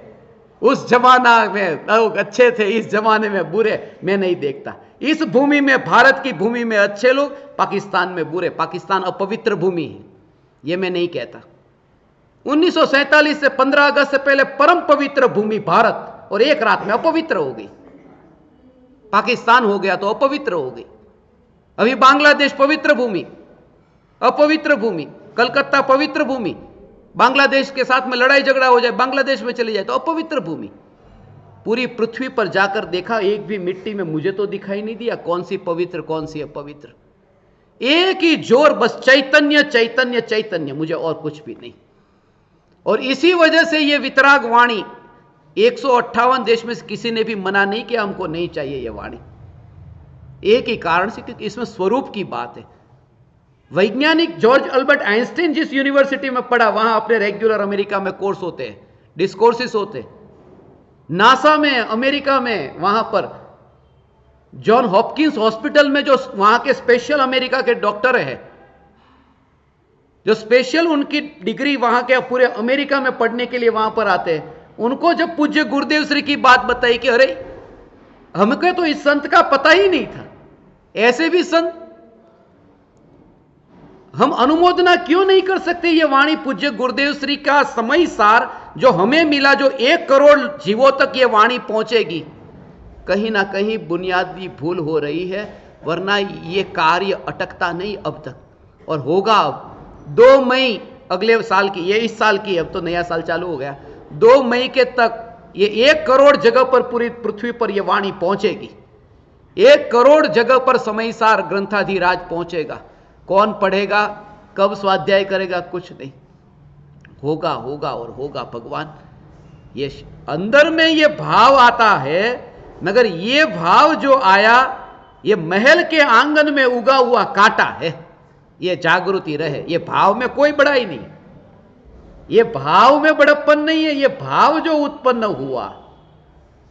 [SPEAKER 2] उस जमाना में लोग अच्छे थे, इस जमाने में बुरे मैं नहीं देखता। इस भूमि में, भारत की भूमि में अच्छे लोग, पाकिस्तान में बुरे। पाकिस्तान अपवित्र भूमि है, यह मैं नहीं कहता। 1947 से 15 अगस्त से पहले परम पवित्र भूमि भारत, और एक रात में अपवित्र हो गई। पाकिस्तान हो गया तो अपवित्र हो गई। अभी बांग्लादेश पवित्र भूमि, अपवित्र भूमि। कलकत्ता पवित्र भूमि, बांग्लादेश के साथ में लड़ाई झगड़ा हो जाए, बांग्लादेश में चली जाए तो अपवित्र भूमि। पूरी पृथ्वी पर जाकर देखा, एक भी मिट्टी में मुझे तो दिखाई नहीं दिया कौन सी पवित्र कौन सी अपवित्र। एक ही जोर, बस चैतन्य चैतन्य चैतन्य, मुझे और कुछ भी नहीं। और इसी वजह से ये वितराग वाणी 158 देश में से किसी ने भी मना नहीं किया हमको नहीं चाहिए ये वाणी। एक ही कारण से, क्योंकि इसमें स्वरूप की बात है। वैज्ञानिक जॉर्ज अल्बर्ट आइंस्टीन जिस यूनिवर्सिटी में पढ़ा, वहां अपने रेगुलर अमेरिका में कोर्स होते हैं, डिस्कोर्सेस होते हैं। नासा में, अमेरिका में, वहां पर जॉन हॉपकिंस हॉस्पिटल में जो वहां के स्पेशल अमेरिका के डॉक्टर है, जो स्पेशल उनकी डिग्री वहां के पूरे अमेरिका में पढ़ने के लिए वहां पर आते हैं, उनको जब पूज्य गुरुदेव श्री की बात बताई कि अरे हमको तो इस संत का पता ही नहीं था, ऐसे भी संत, हम अनुमोदना क्यों नहीं कर सकते? ये वाणी पूज्य गुरुदेव श्री का समय सार जो हमें मिला, जो 1 करोड़ जीवों तक ये वाणी पहुंचेगी, कहीं ना कहीं बुनियादी भूल हो रही है, वरना ये कार्य अटकता नहीं अब तक। और होगा अब 2 मई अगले साल की, ये इस साल की, अब तो नया साल चालू हो गया, 2 मई के तक ये 1 करोड़ जगह पर पूरी पृथ्वी पर ये वाणी पहुंचेगी। 1 करोड़ जगह पर समयसार ग्रंथाधिराज पहुंचेगा। कौन पढ़ेगा, कब स्वाध्याय करेगा, कुछ नहीं, होगा होगा और होगा। भगवान ये अंदर में ये भाव आता है, मगर ये भाव जो आया ये महल के आंगन में उगा हुआ कांटा है। ये जागृति रहे, ये भाव में कोई बड़ाई नहीं, ये भाव में बड़प्पन नहीं है। ये भाव जो उत्पन्न हुआ,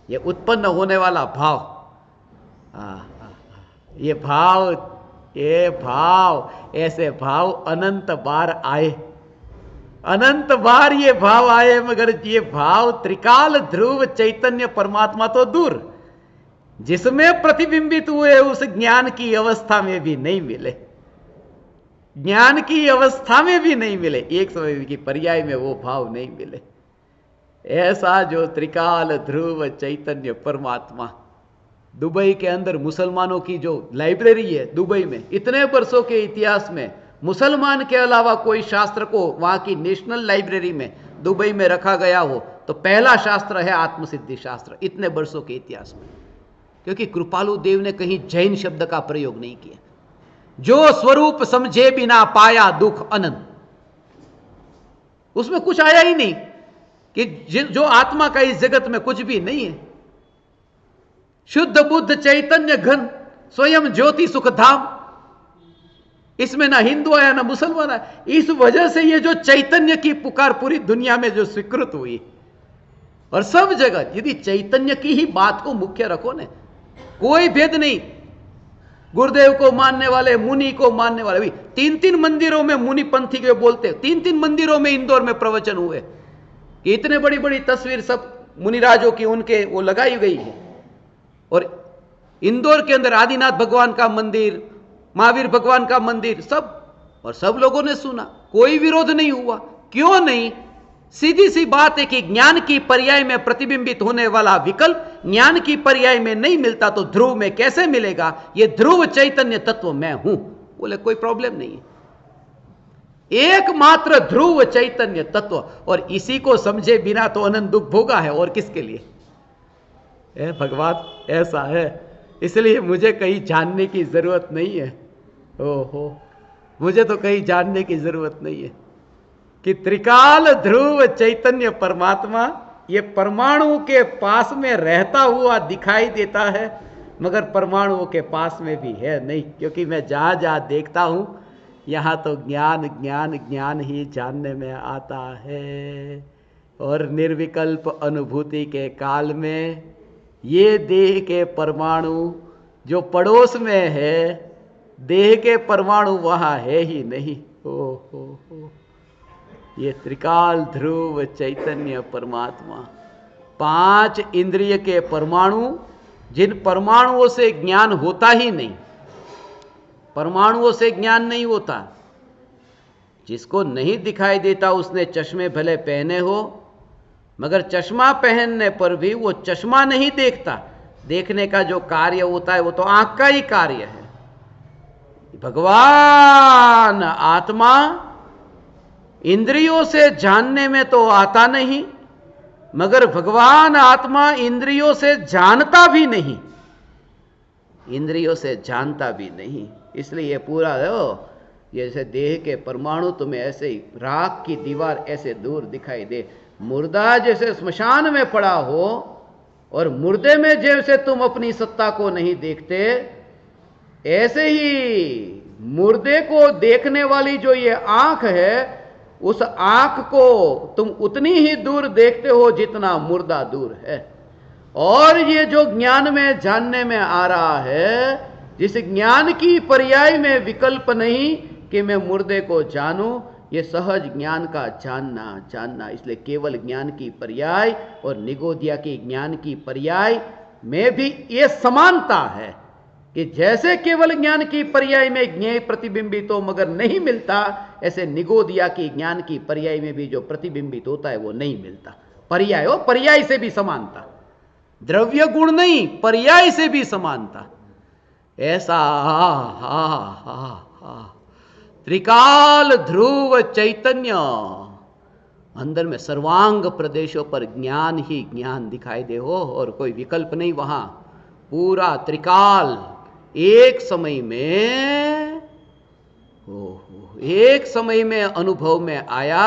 [SPEAKER 2] ये उत्पन्न होने वाला भाव, ये भाव ऐसे भाव अनंत बार आए, अनंत बार ये भाव आए, मगर ये भाव त्रिकाल ध्रुव चैतन्य परमात्मा तो दूर, जिसमें प्रतिबिंबित हुए उस ज्ञान की अवस्था में भी नहीं मिले, ज्ञान की अवस्था में भी नहीं मिले, एक समय की पर्याय में वो भाव नहीं मिले। ऐसा जो त्रिकाल ध्रुव चैतन्य परमात्मा, दुबई के अंदर मुसलमानों की जो लाइब्रेरी है, दुबई में इतने वर्षों के इतिहास में मुसलमान के अलावा कोई शास्त्र को वहां की नेशनल लाइब्रेरी में दुबई में रखा गया हो तो पहला शास्त्र है आत्मसिद्धि शास्त्र, इतने वर्षों के इतिहास में। क्योंकि कृपालु देव ने कहीं जैन शब्द का प्रयोग नहीं किया। जो स्वरूप समझे बिना पाया दुख अनंत, उसमें कुछ आया ही नहीं कि जो आत्मा का इस जगत में कुछ भी नहीं है। शुद्ध बुद्ध चैतन्य घन स्वयं ज्योति सुख धाम, इसमें ना हिंदू आया ना मुसलमान आया। इस वजह से ये जो चैतन्य की पुकार पूरी दुनिया में जो स्वीकृत हुई, और सब जगह यदि चैतन्य की ही बात को मुख्य रखो ना, कोई भेद नहीं। गुरुदेव को मानने वाले, मुनि को मानने वाले भी 3-3 मंदिरों में मुनि पंथी के बोलते, 3-3 मंदिरों में इंदौर में प्रवचन हुए कि इतने बड़ी बड़ी तस्वीर सब मुनिराजों की उनके वो लगाई गई है। और इंदौर के अंदर आदिनाथ भगवान का मंदिर, महावीर भगवान का मंदिर, सब, और सब लोगों ने सुना, कोई विरोध नहीं हुआ। क्यों नहीं? सीधी सी बात है कि ज्ञान की पर्याय में प्रतिबिंबित होने वाला विकल्प ज्ञान की पर्याय में नहीं मिलता तो ध्रुव में कैसे मिलेगा? ये ध्रुव चैतन्य तत्व मैं हूं, बोले कोई प्रॉब्लम नहीं है। एकमात्र ध्रुव चैतन्य तत्व, और इसी को समझे बिना तो अनंत दुख भोगा है, और किसके लिए? भगवान ऐसा है, इसलिए मुझे कहीं जानने की जरूरत नहीं है। ओहो, मुझे तो कहीं जानने की जरूरत नहीं है कि त्रिकाल ध्रुव चैतन्य परमात्मा ये परमाणु के पास में रहता हुआ दिखाई देता है, मगर परमाणुओं के पास में भी है नहीं। क्योंकि मैं जहां जहां देखता हूं यहां तो ज्ञान ज्ञान ज्ञान ही जानने में आता है। और निर्विकल्प अनुभूति के काल में ये देह के परमाणु जो पड़ोस में है, देह के परमाणु वहां है ही नहीं। हो ये त्रिकाल ध्रुव चैतन्य परमात्मा, 5 इंद्रिय के परमाणु, जिन परमाणुओं से ज्ञान होता ही नहीं, परमाणुओं से ज्ञान नहीं होता। जिसको नहीं दिखाई देता उसने चश्मे भले पहने हो, मगर चश्मा पहनने पर भी वो चश्मा नहीं देखता। देखने का जो कार्य होता है वो तो आंख का ही कार्य है। भगवान आत्मा इंद्रियों से जानने में तो आता नहीं, मगर भगवान आत्मा इंद्रियों से जानता भी नहीं, इंद्रियों से जानता भी नहीं। इसलिए पूरा जैसे देह के परमाणु तुम्हें ऐसे ही राख की दीवार ऐसे दूर दिखाई दे, मुर्दा जैसे स्मशान में पड़ा हो और मुर्दे में जैसे तुम अपनी सत्ता को नहीं देखते, ऐसे ही मुर्दे को देखने वाली जो ये आंख है, उस आंख को तुम उतनी ही दूर देखते हो जितना मुर्दा दूर है। और ये जो ज्ञान में जानने में आ रहा है, जिस ज्ञान की पर्याय में विकल्प नहीं कि मैं मुर्दे को जानूं, ये सहज ज्ञान का जानना। इसलिए केवल ज्ञान की पर्याय और निगोदिया की ज्ञान की पर्याय में भी ये समानता है कि जैसे केवल ज्ञान की पर्याय में ज्ञेय प्रतिबिंबित तो मगर नहीं मिलता, ऐसे निगोदिया की ज्ञान की पर्याय में भी जो प्रतिबिंबित होता है वो नहीं मिलता। पर्याय हो, पर्याय से भी समानता, द्रव्य गुण नहीं, पर्याय से भी समानता। ऐसा त्रिकाल ध्रुव चैतन्य, अंदर में सर्वांग प्रदेशों पर ज्ञान ही ज्ञान दिखाई दे हो और कोई विकल्प नहीं। वहां पूरा त्रिकाल एक समय में अनुभव में आया,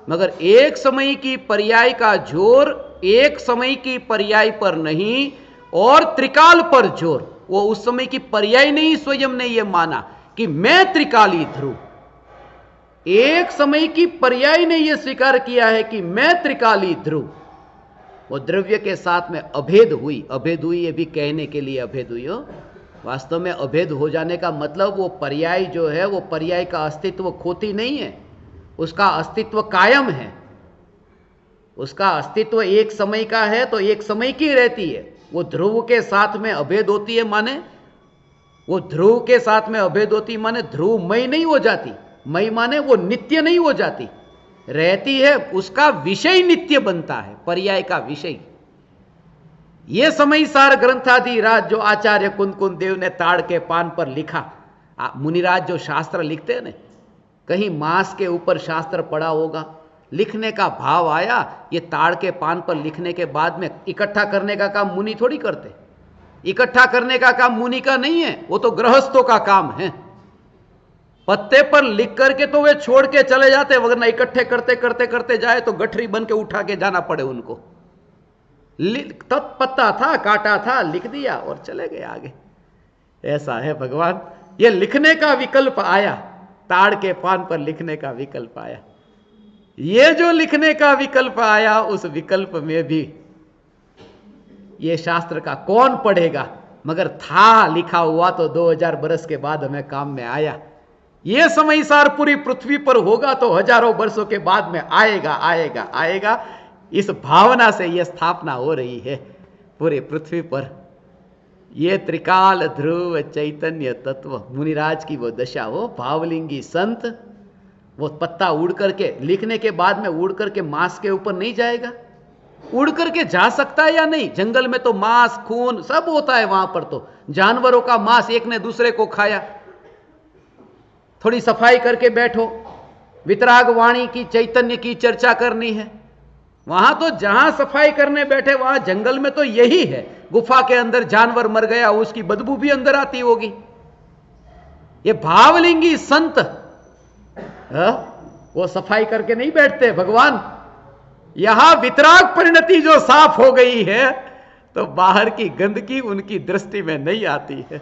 [SPEAKER 2] मगर एक समय की पर्याय का जोर एक समय की पर्याय पर नहीं और त्रिकाल पर जोर। वो उस समय की पर्याय नहीं, स्वयं ने यह माना कि मैं त्रिकाली ध्रुव। एक समय की पर्याय ने यह स्वीकार किया है कि मैं त्रिकाली ध्रुव। वो द्रव्य के साथ में अभेद हुई ये भी कहने के लिए अभेद हुई हो। वास्तव में अभेद हो जाने का मतलब वो पर्याय जो है, वो पर्याय का अस्तित्व खोती नहीं है, उसका अस्तित्व कायम है। उसका अस्तित्व एक समय का है तो एक समय की रहती है। वो ध्रुव के साथ में अभेद होती है माने, वो ध्रुव के साथ में अभेद होती माने ध्रुवमय नहीं हो जाती। मई माने वो नित्य नहीं हो जाती, रहती है, उसका विषय नित्य बनता है, पर्याय का विषय। ये समय सार ग्रंथाधिराज जो आचार्य कुंद देव ने ताड़ के पान पर लिखा, मुनिराज जो शास्त्र लिखते हैं ना, कहीं मांस के ऊपर शास्त्र पड़ा होगा, लिखने का भाव आया, ये ताड़ के पान पर लिखने के बाद में इकट्ठा करने का काम मुनि थोड़ी करते। इकट्ठा करने का काम मुनि का नहीं है, वो तो गृहस्थों का काम है। पत्ते पर लिख करके तो वे छोड़ के चले जाते, वरना इकट्ठे करते करते करते जाए तो गठरी बन के उठा के जाना पड़े उनको। तब पत्ता था, काटा था, लिख दिया और चले गए आगे। ऐसा है भगवान। ये लिखने का विकल्प आया, ताड़ के पान पर लिखने का विकल्प आया। ये जो लिखने का विकल्प आया, उस विकल्प में भी ये शास्त्र का कौन पढ़ेगा, मगर था लिखा हुआ तो 2000 बरस के बाद हमें काम में आया। ये समय सार पूरी पृथ्वी पर होगा तो हजारों वर्षों के बाद में आएगा। इस भावना से यह स्थापना हो रही है पूरी पृथ्वी पर। ये त्रिकाल ध्रुव चैतन्य तत्व, मुनिराज की वो दशा हो, भावलिंगी संत। वो पत्ता उड़ करके लिखने के बाद में उड़ करके मांस के ऊपर नहीं जाएगा। उड़ करके जा सकता है या नहीं? जंगल में तो मांस खून सब होता है, वहां पर तो जानवरों का मांस एक ने दूसरे को खाया। थोड़ी सफाई करके बैठो, वितराग वाणी की चैतन्य की चर्चा करनी है, वहां तो जहां सफाई करने बैठे वहां जंगल में तो यही है। गुफा के अंदर जानवर मर गया, उसकी बदबू भी अंदर आती होगी। ये भावलिंगी संत वो सफाई करके नहीं बैठते भगवान। यहां वितराग परिणति जो साफ हो गई है तो बाहर की गंदगी उनकी दृष्टि में नहीं आती है।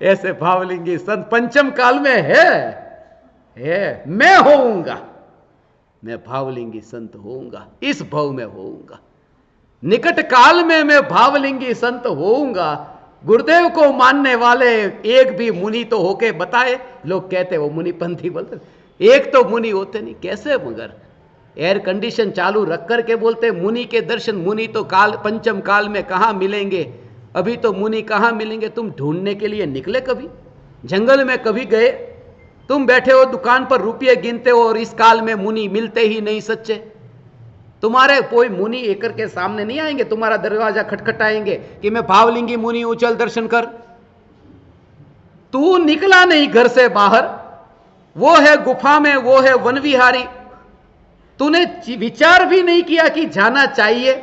[SPEAKER 2] ऐसे भावलिंगी संत पंचम काल में है। मैं होऊंगा, मैं भावलिंगी संत होऊंगा, इस भव में होऊंगा। निकट काल में मैं भावलिंगी संत होऊंगा। गुरुदेव को मानने वाले एक भी मुनि तो होके बताए। लोग कहते वो मुनि पंथी बोलते, एक तो मुनि होते नहीं। कैसे? मगर एयर कंडीशन चालू रख करके बोलते मुनि के दर्शन। मुनि तो काल पंचम काल में कहां मिलेंगे? अभी तो मुनि कहां मिलेंगे? तुम ढूंढने के लिए निकले कभी? जंगल में कभी गए? तुम बैठे हो दुकान पर रुपये गिनते हो और इस काल में मुनि मिलते ही नहीं सच्चे। तुम्हारे कोई मुनि एकर के सामने नहीं आएंगे, तुम्हारा दरवाजा खटखटाएंगे कि मैं भावलिंगी मुनि हूं, चल दर्शन कर। तू निकला नहीं घर से बाहर, वो है गुफा में, वो है वन विहारी। तूने विचार भी नहीं किया कि जाना चाहिए,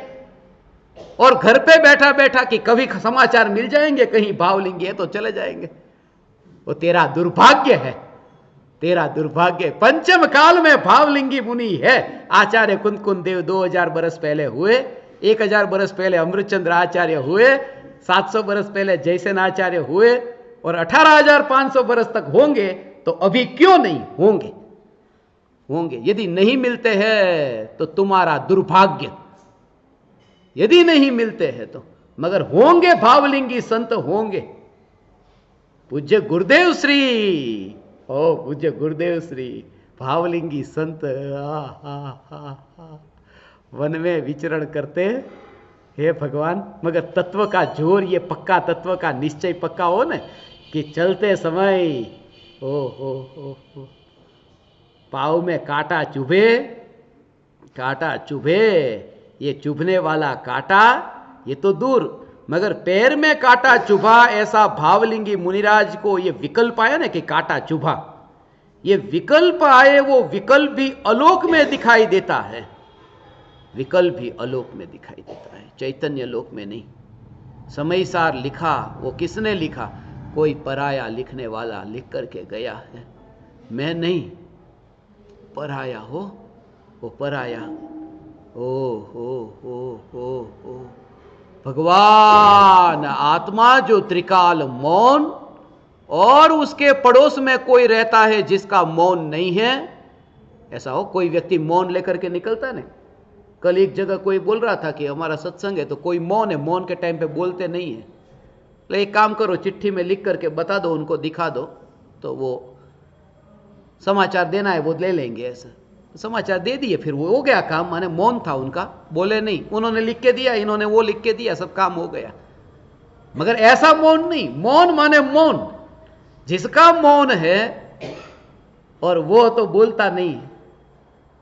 [SPEAKER 2] और घर पे बैठा बैठा कि कभी समाचार मिल जाएंगे, कहीं भावलिंगी है तो चले जाएंगे। वो तेरा दुर्भाग्य है। तेरा दुर्भाग्य। पंचम काल में भावलिंगी मुनि है। आचार्य कुंद देव 2000 बरस पहले हुए, 1000 बरस पहले अमृतचंद्र आचार्य हुए, 700 बरस पहले जयसेन आचार्य हुए, और 18,500 बरस तक होंगे। तो अभी क्यों नहीं होंगे? होंगे। यदि नहीं मिलते हैं तो तुम्हारा दुर्भाग्य, यदि नहीं मिलते हैं तो, मगर होंगे भावलिंगी संत होंगे। पूज्य गुरुदेव श्री, ओ पूज्य गुरुदेव श्री, भावलिंगी संत वन में विचरण करते। हे भगवान, मगर तत्व का जोर, ये पक्का तत्व का निश्चय पक्का हो न, कि चलते समय ओ पाँव में कांटा चुभे, कांटा चुभे, ये चुभने वाला कांटा ये तो दूर, मगर पैर में कांटा चुभा, ऐसा भावलिंगी मुनिराज को ये विकल्प आया ना कि कांटा चुभा, ये विकल्प आए, वो विकल्प भी अलोक में दिखाई देता है। विकल्प भी अलोक में दिखाई देता है, चैतन्य लोक में नहीं। समयसार लिखा, वो किसने लिखा? कोई पराया लिखने वाला लिख करके गया है, मैं नहीं। पराया हो, वो पराया। ओ भगवान आत्मा जो त्रिकाल मौन, और उसके पड़ोस में कोई रहता है जिसका मौन नहीं है। ऐसा हो कोई व्यक्ति मौन लेकर के निकलता है। कल एक जगह कोई बोल रहा था कि हमारा सत्संग है तो कोई मौन है, मौन के टाइम पे बोलते नहीं है। ले एक काम करो, चिट्ठी में लिख करके बता दो, उनको दिखा दो, तो वो समाचार देना है वो ले लेंगे। ऐसा समाचार दे दिए, फिर वो हो गया काम। माने मौन था उनका, बोले नहीं, उन्होंने लिख के दिया, इन्होंने वो लिख के दिया, सब काम हो गया। मगर ऐसा मौन नहीं, मौन माने मौन, जिसका मौन है और वो तो बोलता नहीं।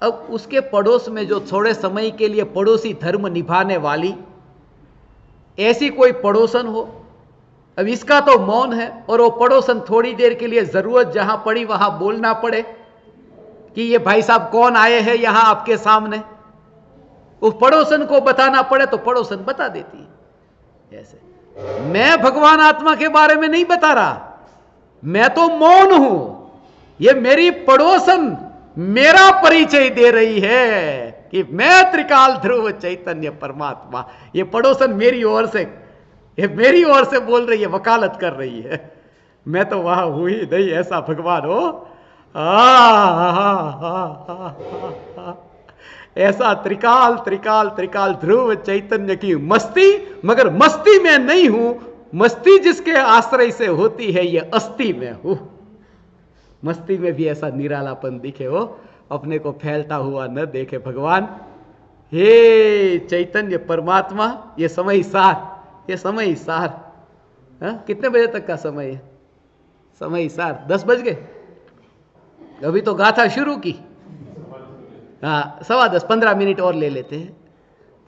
[SPEAKER 2] अब उसके पड़ोस में जो थोड़े समय के लिए पड़ोसी धर्म निभाने वाली ऐसी कोई पड़ोसन हो, अब इसका तो मौन है, और वो पड़ोसन थोड़ी देर के लिए जरूरत जहां पड़ी वहां बोलना पड़े कि ये भाई साहब कौन आए हैं यहां आपके सामने, उस पड़ोसन को बताना पड़े तो पड़ोसन बता देती है। ऐसे मैं भगवान आत्मा के बारे में नहीं बता रहा, मैं तो मौन हूं, ये मेरी पड़ोसन मेरा परिचय दे रही है कि मैं त्रिकाल ध्रुव चैतन्य परमात्मा। ये पड़ोसन मेरी ओर से, ये मेरी ओर से बोल रही है, वकालत कर रही है। मैं तो वहां हूं ही नहीं, ऐसा भगवान हो। ऐसा त्रिकाल त्रिकाल त्रिकाल ध्रुव चैतन्य की मस्ती, मगर मस्ती में नहीं हूं। मस्ती जिसके आश्रय से होती है, ये अस्थि में हूं। मस्ती में भी ऐसा निरालापन दिखे हो, अपने को फैलता हुआ न देखे भगवान। हे चैतन्य परमात्मा, ये समय सार, ये समय सार। कितने बजे तक का समय है? समय सार 10 बज गए। अभी तो गाथा शुरू की। हाँ 10:15, 15 मिनट और ले लेते हैं।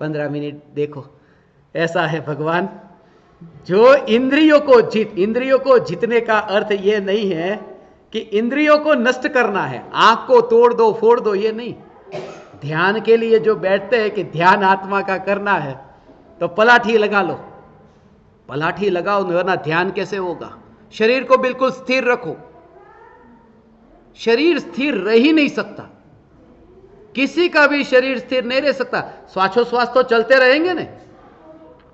[SPEAKER 2] 15 मिनट देखो, ऐसा है भगवान जो इंद्रियों को जीतने का अर्थ ये नहीं है कि इंद्रियों को नष्ट करना है, आंख को तोड़ दो फोड़ दो, ये नहीं। ध्यान के लिए जो बैठते हैं कि ध्यान आत्मा का करना है, तो पलाठी लगा लो, पलाठी लगाओ, वरना ध्यान कैसे होगा? शरीर को बिल्कुल स्थिर रखो। शरीर स्थिर रह ही नहीं सकता, किसी का भी शरीर स्थिर नहीं रह सकता। श्वासोश्वास तो चलते रहेंगे ना।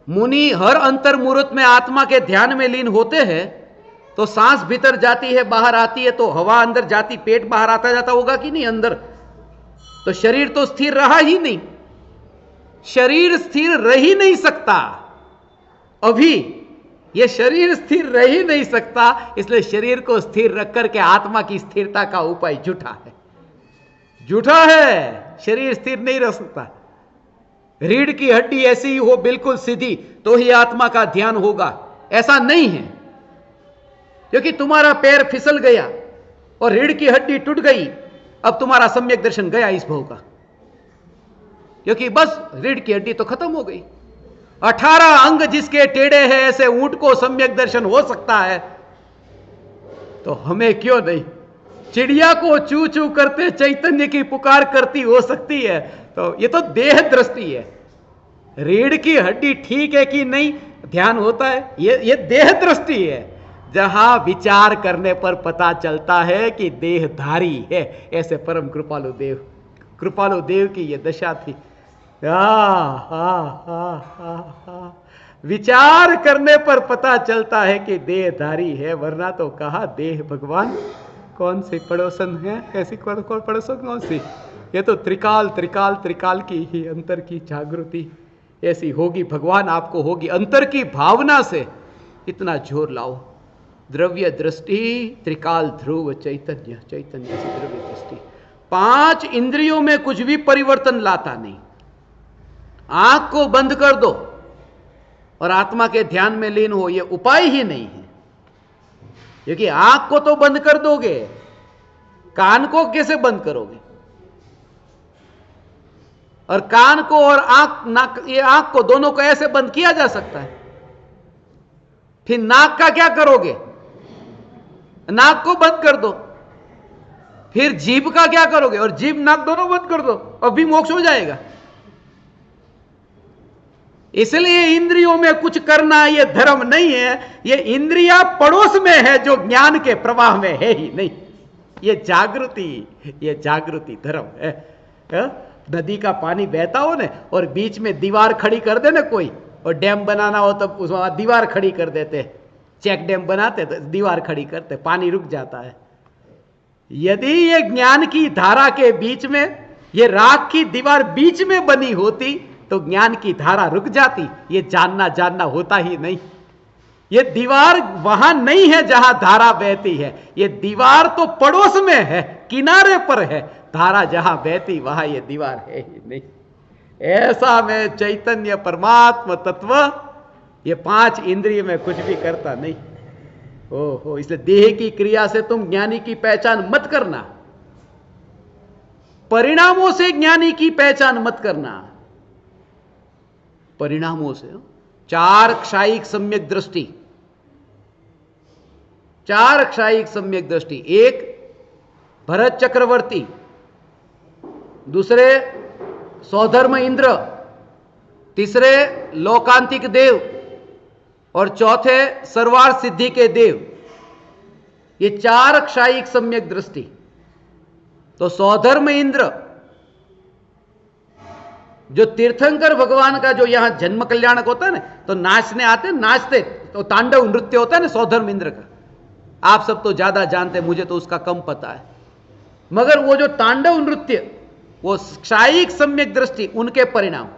[SPEAKER 2] मुनि हर अंतर मुहूर्त में आत्मा के ध्यान में लीन होते हैं, तो सांस भीतर जाती है बाहर आती है, तो हवा अंदर जाती, पेट बाहर आता जाता होगा कि नहीं अंदर, तो शरीर तो स्थिर रहा ही नहीं। शरीर स्थिर रह ही नहीं सकता, अभी ये शरीर स्थिर रह ही नहीं सकता। इसलिए शरीर को स्थिर रख करके आत्मा की स्थिरता का उपाय झूठा है, झूठा है। शरीर स्थिर नहीं रह सकता। रीढ़ की हड्डी ऐसी ही हो बिल्कुल सीधी तो ही आत्मा का ध्यान होगा, ऐसा नहीं है। क्योंकि तुम्हारा पैर फिसल गया और रीढ़ की हड्डी टूट गई, अब तुम्हारा सम्यक दर्शन गया इस भाव का, क्योंकि बस रीढ़ की हड्डी तो खत्म हो गई। 18 अंग जिसके टेढ़े हैं, ऐसे ऊंट को सम्यक दर्शन हो सकता है, तो हमें क्यों नहीं? चिड़िया को चू चू करते चैतन्य की पुकार करती हो सकती है, तो ये तो देह दृष्टि है। रीढ़ की हड्डी ठीक है कि नहीं ध्यान होता है, ये देह दृष्टि है। जहां विचार करने पर पता चलता है कि देहधारी है। ऐसे परम कृपालु देव की यह दशा थी। विचार करने पर पता चलता है कि देहधारी है, वरना तो कहा देह भगवान कौन सी पड़ोसन है, ऐसी कौन पड़ोसन कौन सी? ये तो त्रिकाल की ही अंतर की जागृति ऐसी होगी, भगवान आपको होगी। अंतर की भावना से इतना जोर लाओ। द्रव्य दृष्टि त्रिकाल ध्रुव चैतन्य से द्रव्य दृष्टि। 5 इंद्रियों में कुछ भी परिवर्तन लाता नहीं। आंख को बंद कर दो और आत्मा के ध्यान में लीन हो, यह उपाय ही नहीं है। क्योंकि आंख को तो बंद कर दोगे, कान को कैसे बंद करोगे? और कान को और आंख को दोनों को ऐसे बंद किया जा सकता है। फिर नाक का क्या करोगे? नाक को बंद कर दो। फिर जीभ का क्या करोगे? और जीभ नाक दोनों बंद कर दो, अभी मोक्ष हो जाएगा। इसलिए इंद्रियों में कुछ करना यह धर्म नहीं है। यह इंद्रिया पड़ोस में है, जो ज्ञान के प्रवाह में है ही नहीं। यह जागृति धर्म है। नदी का पानी बहता हो ना और बीच में दीवार खड़ी कर दे ना कोई, और डैम बनाना हो तब उस वहां दीवार खड़ी कर देते, चेक डैम बनाते तो दीवार खड़ी करते, पानी रुक जाता है। यदि ये ज्ञान की धारा के बीच में ये राख की दीवार बीच में बनी होती तो ज्ञान की धारा रुक जाती। ये जानना होता ही नहीं। ये दीवार वहां नहीं है जहां धारा बहती है, ये दीवार तो पड़ोस में है, किनारे पर है। धारा जहां बहती वहां ये दीवार है ही नहीं। ऐसा में चैतन्य परमात्मा तत्व ये 5 इंद्रिय में कुछ भी करता नहीं। ओहो, इसलिए देह की क्रिया से तुम ज्ञानी की पहचान मत करना, परिणामों से ज्ञानी की पहचान मत करना। परिणामों से 4 क्षायिक सम्यक दृष्टि, 4 क्षायिक सम्यक दृष्टि। एक भरत चक्रवर्ती, दूसरे सौधर्म इंद्र, तीसरे लोकांतिक देव और चौथे सर्वार सिद्धि के देव। ये 4 क्षायिक सम्यक दृष्टि। तो सौधर्म इंद्र जो तीर्थंकर भगवान का जो यहां जन्म कल्याणक होता है ना, तो नाचने आते, नाचते तो तांडव नृत्य होता है ना सौधर्म इंद्र का। आप सब तो ज्यादा जानते, मुझे तो उसका कम पता है। मगर वो जो तांडव नृत्य, वो क्षायिक सम्यक दृष्टि, उनके परिणाम।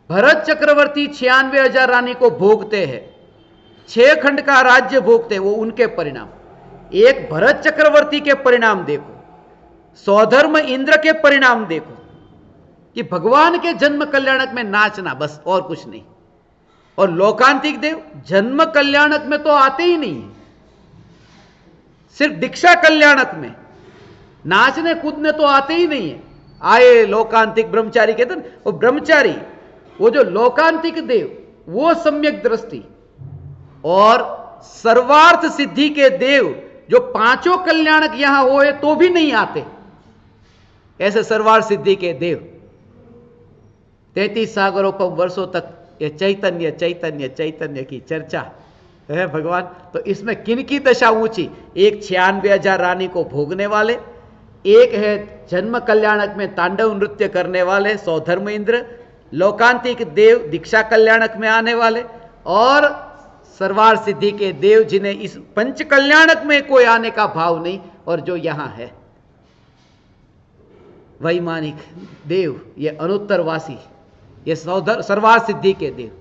[SPEAKER 2] भरत चक्रवर्ती 96,000 रानी को भोगते हैं, 6 खंड का राज्य भोगते, वो उनके परिणाम। एक भरत चक्रवर्ती के परिणाम देखो, सौधर्म इंद्र के परिणाम देखो, कि भगवान के जन्म कल्याणक में नाचना, बस और कुछ नहीं। और लोकांतिक देव जन्म कल्याणक में तो आते ही नहीं, सिर्फ दीक्षा कल्याणक में, नाचने कूदने तो आते ही नहीं है। आए लोकांतिक ब्रह्मचारी कहते हैं, वो ब्रह्मचारी, वो जो लोकांतिक देव, वो सम्यक दृष्टि। और सर्वार्थ सिद्धि के देव जो 5 कल्याणक यहां हुए तो भी नहीं आते, ऐसे सर्वार्थ सिद्धि के देव 33 सागरों पर वर्षों तक ये चैतन्य चैतन्य चैतन्य की चर्चा है भगवान। तो इसमें किन की दशा ऊंची? एक 96,000 रानी को भोगने वाले, एक है जन्म कल्याणक में तांडव नृत्य करने वाले सौधर्म इंद्र, लोकांतिक देव दीक्षा कल्याणक में आने वाले, और सर्वार सिद्धि के देव जिन्हें इस पंच कल्याणक में कोई आने का भाव नहीं, और जो यहां है वैमानिक देव, ये अनुत्तरवासी, ये सर्वार सिद्धि के देव।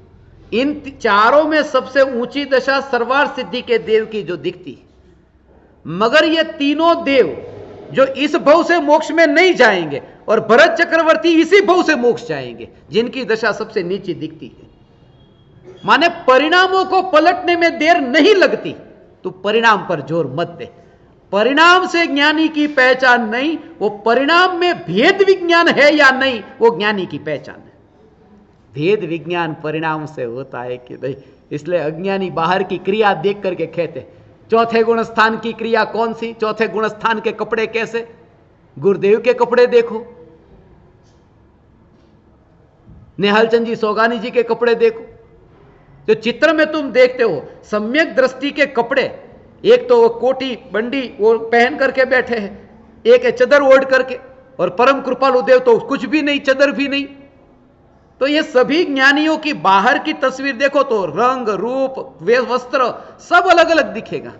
[SPEAKER 2] इन चारों में सबसे ऊंची दशा सर्वार सिद्धि के देव की जो दिखती। मगर ये तीनों देव जो इस भव से मोक्ष में नहीं जाएंगे, और भरत चक्रवर्ती इसी भव से मोक्ष जाएंगे, जिनकी दशा सबसे नीचे दिखती है। माने परिणामों को पलटने में देर नहीं लगती, तो परिणाम पर जोर मत दे। परिणाम से ज्ञानी की पहचान नहीं, वो परिणाम में भेद विज्ञान है या नहीं, वो ज्ञानी की पहचान है। भेद विज्ञान परिणाम से होता है कि नहीं। इसलिए अज्ञानी बाहर की क्रिया देख करके कहते, चौथे गुण स्थान की क्रिया कौन सी, चौथे गुण स्थान के कपड़े कैसे, गुरुदेव के कपड़े देखो, नेहालचंद जी सोगानी जी के कपड़े देखो। जो चित्र में तुम देखते हो सम्यक दृष्टि के कपड़े, एक तो वो कोटी बंडी वो पहन करके बैठे हैं, एक है चदर ओढ़ करके, और परम कृपालु देव तो कुछ भी नहीं, चदर भी नहीं। तो ये सभी ज्ञानियों की बाहर की तस्वीर देखो तो रंग रूप वस्त्र सब अलग अलग दिखेगा।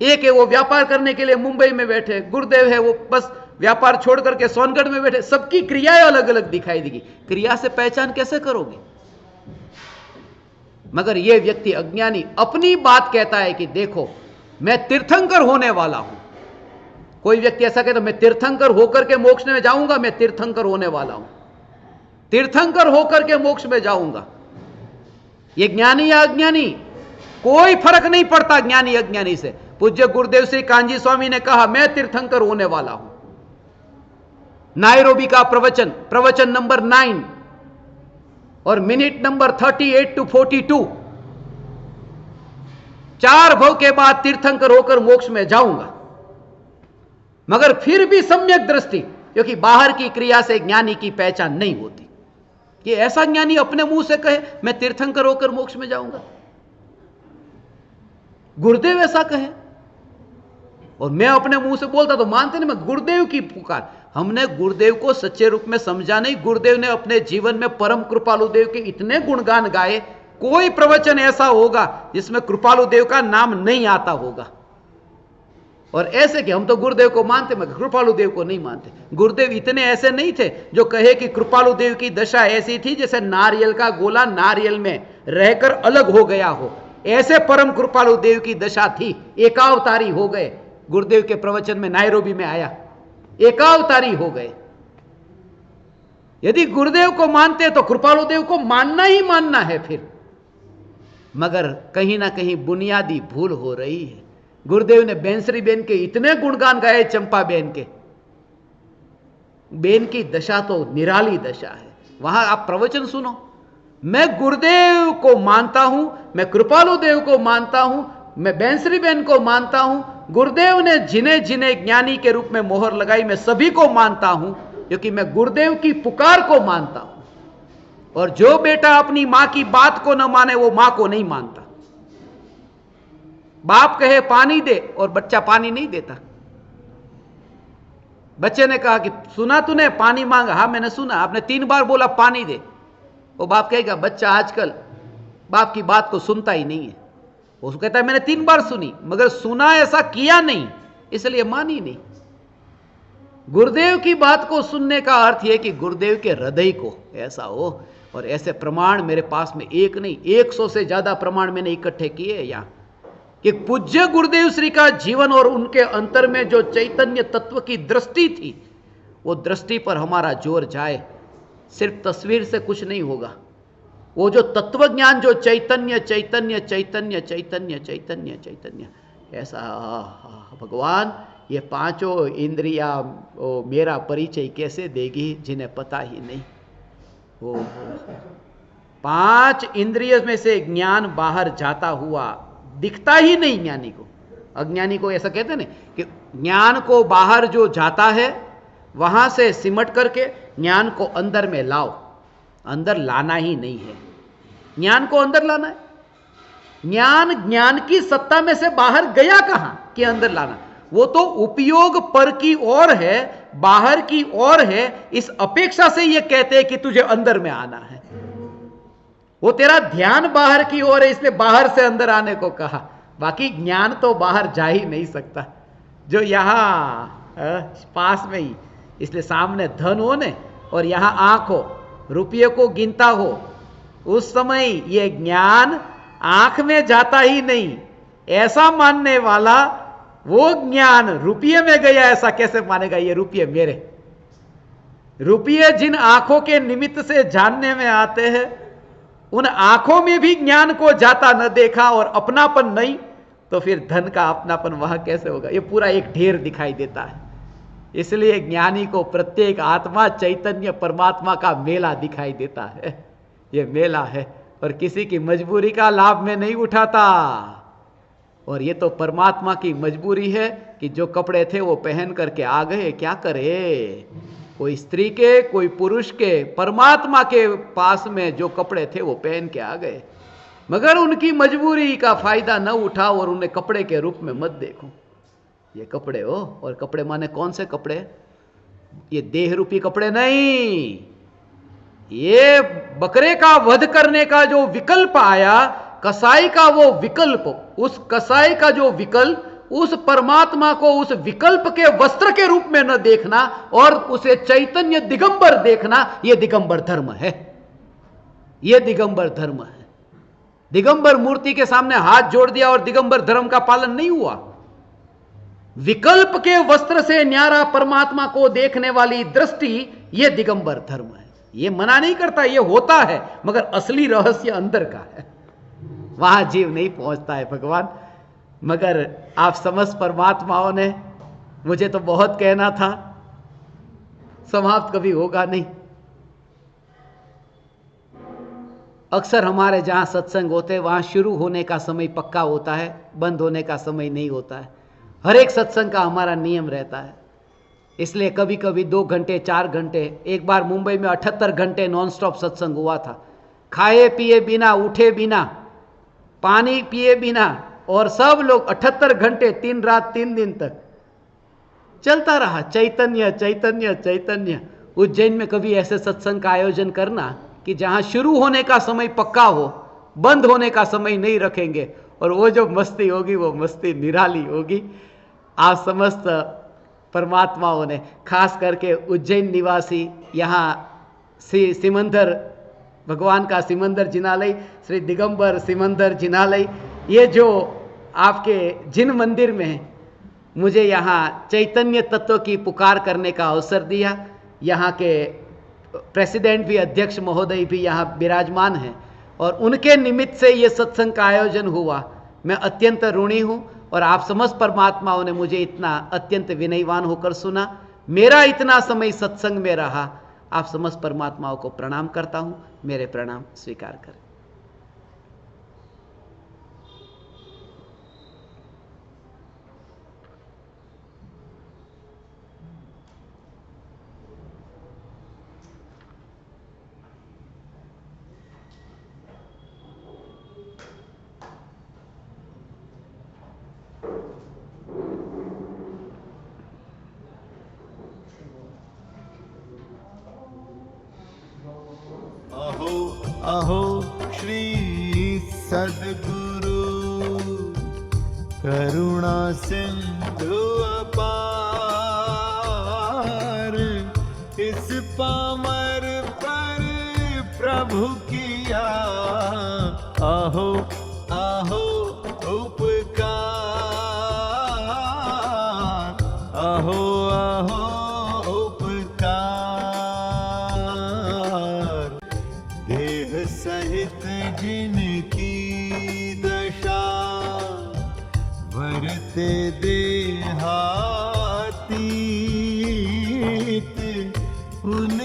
[SPEAKER 2] एक है वो व्यापार करने के लिए मुंबई में बैठे, गुरुदेव है वो बस व्यापार छोड़ करके सोनगढ़ में बैठे, सबकी क्रियाएं अलग अलग दिखाई देगी। क्रिया से पहचान कैसे करोगे? मगर यह व्यक्ति अज्ञानी अपनी बात कहता है कि देखो मैं तीर्थंकर होने वाला हूं। कोई व्यक्ति ऐसा कहता मैं तीर्थंकर होकर के मोक्ष में जाऊंगा, मैं तीर्थंकर होने वाला हूं, तीर्थंकर होकर के मोक्ष में जाऊंगा। यह ज्ञानी या अज्ञानी, कोई फर्क नहीं पड़ता ज्ञानी अज्ञानी से। पूज्य गुरुदेव श्री कांजी स्वामी ने कहा मैं तीर्थंकर होने वाला हूं। नायरोबी का प्रवचन नंबर 9 और मिनट नंबर 38 to 42, 4 भव के बाद तीर्थंकर होकर मोक्ष में जाऊंगा। मगर फिर भी सम्यक दृष्टि, क्योंकि बाहर की क्रिया से ज्ञानी की पहचान नहीं होती। ये ऐसा ज्ञानी अपने मुंह से कहे मैं तीर्थंकर होकर मोक्ष में जाऊंगा, गुरुदेव ऐसा कहे और मैं अपने मुंह से बोलता तो मानते नहीं। मैं गुरुदेव की पुकार, हमने गुरुदेव को सच्चे रूप में समझा नहीं। गुरुदेव ने अपने जीवन में परम कृपालु देव के इतने गुणगान गाए, कोई प्रवचन ऐसा होगा जिसमें कृपालु देव का नाम नहीं आता होगा। और ऐसे कि हम तो गुरुदेव को मानते मगर कृपालु देव को नहीं मानते। गुरुदेव इतने ऐसे नहीं थे जो कहे कि कृपालु देव की दशा ऐसी थी जैसे नारियल का गोला नारियल में रहकर अलग हो गया हो, ऐसे परम कृपालु देव की दशा थी। एकावतारी हो गए, गुरुदेव के प्रवचन में नायरोबी में आया, एकावतारी हो गए। यदि गुरुदेव को मानते तो कृपालु देव को मानना ही मानना है फिर। मगर कहीं ना कहीं बुनियादी भूल हो रही है। गुरुदेव ने बेंसरी बेन के इतने गुणगान गाए, चंपा बेन के, बेन की दशा तो निराली दशा है। वहां आप प्रवचन सुनो, मैं गुरुदेव को मानता हूं, मैं कृपालु देव को मानता हूं, मैं बेंसरी बेन को मानता हूं। गुरुदेव ने जिन्हें जिन्हें ज्ञानी के रूप में मोहर लगाई मैं सभी को मानता हूं, क्योंकि मैं गुरुदेव की पुकार को मानता हूं। और जो बेटा अपनी मां की बात को न माने वो मां को नहीं मानता। बाप कहे पानी दे और बच्चा पानी नहीं देता। बच्चे ने कहा कि सुना तूने पानी मांगा? हाँ मैंने सुना। आपने 3 बार बोला पानी दे। वो बाप कहेगा बच्चा आजकल बाप की बात को सुनता ही नहीं है। उसको कहता है मैंने 3 बार सुनी, मगर सुना ऐसा किया नहीं, इसलिए मानी नहीं। गुरुदेव की बात को सुनने का अर्थ यह कि गुरुदेव के हृदय को ऐसा हो। और ऐसे प्रमाण मेरे पास में एक नहीं 100 से ज्यादा प्रमाण मैंने इकट्ठे किए हैं यहां कि पूज्य गुरुदेव श्री का जीवन और उनके अंतर में जो चैतन्य तत्व की दृष्टि थी, वो दृष्टि पर हमारा जोर जाए। सिर्फ तस्वीर से कुछ नहीं होगा। वो जो तत्व ज्ञान, जो चैतन्य चैतन्य चैतन्य चैतन्य चैतन्य चैतन्य, ऐसा भगवान ये 5 इंद्रिया मेरा परिचय कैसे देगी जिन्हें पता ही नहीं। वो 5 इंद्रिय में से ज्ञान बाहर जाता हुआ दिखता ही नहीं ज्ञानी को। अज्ञानी को ऐसा कहते हैं ना कि ज्ञान को बाहर जो जाता है वहां से सिमट करके ज्ञान को अंदर में लाओ। अंदर लाना ही नहीं है, ज्ञान को अंदर लाना है। ज्ञान की सत्ता में से बाहर गया कहां कि अंदर लाना? वो तो उपयोग पर की ओर है, बाहर की ओर है। इस अपेक्षा से ये कहते हैं कि तुझे अंदर में आना है। वो तेरा ध्यान बाहर की ओर है, इसलिए बाहर से अंदर आने को कहा। बाकी ज्ञान तो बाहर जा ही नहीं सकता। जो यहां पास में ही, इसलिए सामने धन हो ने और यहां आंख हो, रुपये को गिनता हो, उस समय ये ज्ञान आंख में जाता ही नहीं। ऐसा मानने वाला वो ज्ञान रुपये में गया ऐसा कैसे मानेगा? ये रुपये मेरे, रुपये जिन आंखों के निमित्त से जानने में आते हैं, उन आंखों में भी ज्ञान को जाता न देखा और अपनापन नहीं, तो फिर धन का अपनापन वहां कैसे होगा? ये पूरा एक ढेर दिखाई देता है। इसलिए ज्ञानी को प्रत्येक आत्मा चैतन्य परमात्मा का मेला दिखाई देता है। ये मेला है और किसी की मजबूरी का लाभ में नहीं उठाता। और ये तो परमात्मा की मजबूरी है कि जो कपड़े थे वो पहन करके आ गए, क्या करे? कोई स्त्री के, कोई पुरुष के, परमात्मा के पास में जो कपड़े थे वो पहन के आ गए। मगर उनकी मजबूरी का फायदा न उठाओ और उन्हें कपड़े के रूप में मत देखो। ये कपड़े हो, और कपड़े माने कौन से कपड़े? ये देह रूपी कपड़े नहीं। ये बकरे का वध करने का जो विकल्प आया, कसाई का वो विकल्प, उस कसाई का जो विकल्प, उस परमात्मा को उस विकल्प के वस्त्र के रूप में न देखना और उसे चैतन्य दिगंबर देखना, यह दिगंबर धर्म है। यह दिगंबर धर्म है। दिगंबर मूर्ति के सामने हाथ जोड़ दिया और दिगंबर धर्म का पालन नहीं हुआ। विकल्प के वस्त्र से न्यारा परमात्मा को देखने वाली दृष्टि, यह दिगंबर धर्म है। यह मना नहीं करता, यह होता है, मगर असली रहस्य अंदर का है। वहां जीव नहीं पहुंचता है भगवान। मगर आप समस्त परमात्माओं ने, मुझे तो बहुत कहना था, समाप्त कभी होगा नहीं। अक्सर हमारे जहां सत्संग होते हैं वहां शुरू होने का समय पक्का होता है, बंद होने का समय नहीं होता है। हर एक सत्संग का हमारा नियम रहता है। इसलिए कभी कभी 2 घंटे 4 घंटे, एक बार मुंबई में 78 घंटे नॉन स्टॉप सत्संग हुआ था। खाए पिए बिना, उठे बिना, पानी पिए बिना, और सब लोग 78 घंटे 3 रात 3 दिन तक चलता रहा। चैतन्य चैतन्य चैतन्य। उज्जैन में कभी ऐसे सत्संग का आयोजन करना कि जहां शुरू होने का समय पक्का हो, बंद होने का समय नहीं रखेंगे, और वो जो मस्ती होगी वो मस्ती निराली होगी। आप समस्त परमात्माओं ने, खास करके उज्जैन निवासी, यहाँ सिमंदर, भगवान का सिमंदर जिनालय, श्री दिगंबर सिमंदर जिनालय, ये जो आपके जिन मंदिर में मुझे यहाँ चैतन्य तत्व की पुकार करने का अवसर दिया। यहाँ के प्रेसिडेंट भी, अध्यक्ष महोदय भी यहाँ विराजमान हैं, और उनके निमित्त से ये सत्संग का आयोजन हुआ। मैं अत्यंत ऋणी हूँ, और आप समस्त परमात्माओं ने मुझे इतना अत्यंत विनयवान होकर सुना। मेरा इतना समय सत्संग में रहा। आप समस्त परमात्माओं को प्रणाम करता हूँ। मेरे प्रणाम स्वीकार करें।
[SPEAKER 3] अहो श्री सद्गुरु करुणा सिंधु अपार, इस पामर पर प्रभु किया अहो अहो उपकार, अहो अहो सहित जिनकी दशा वरते देहातीत, उन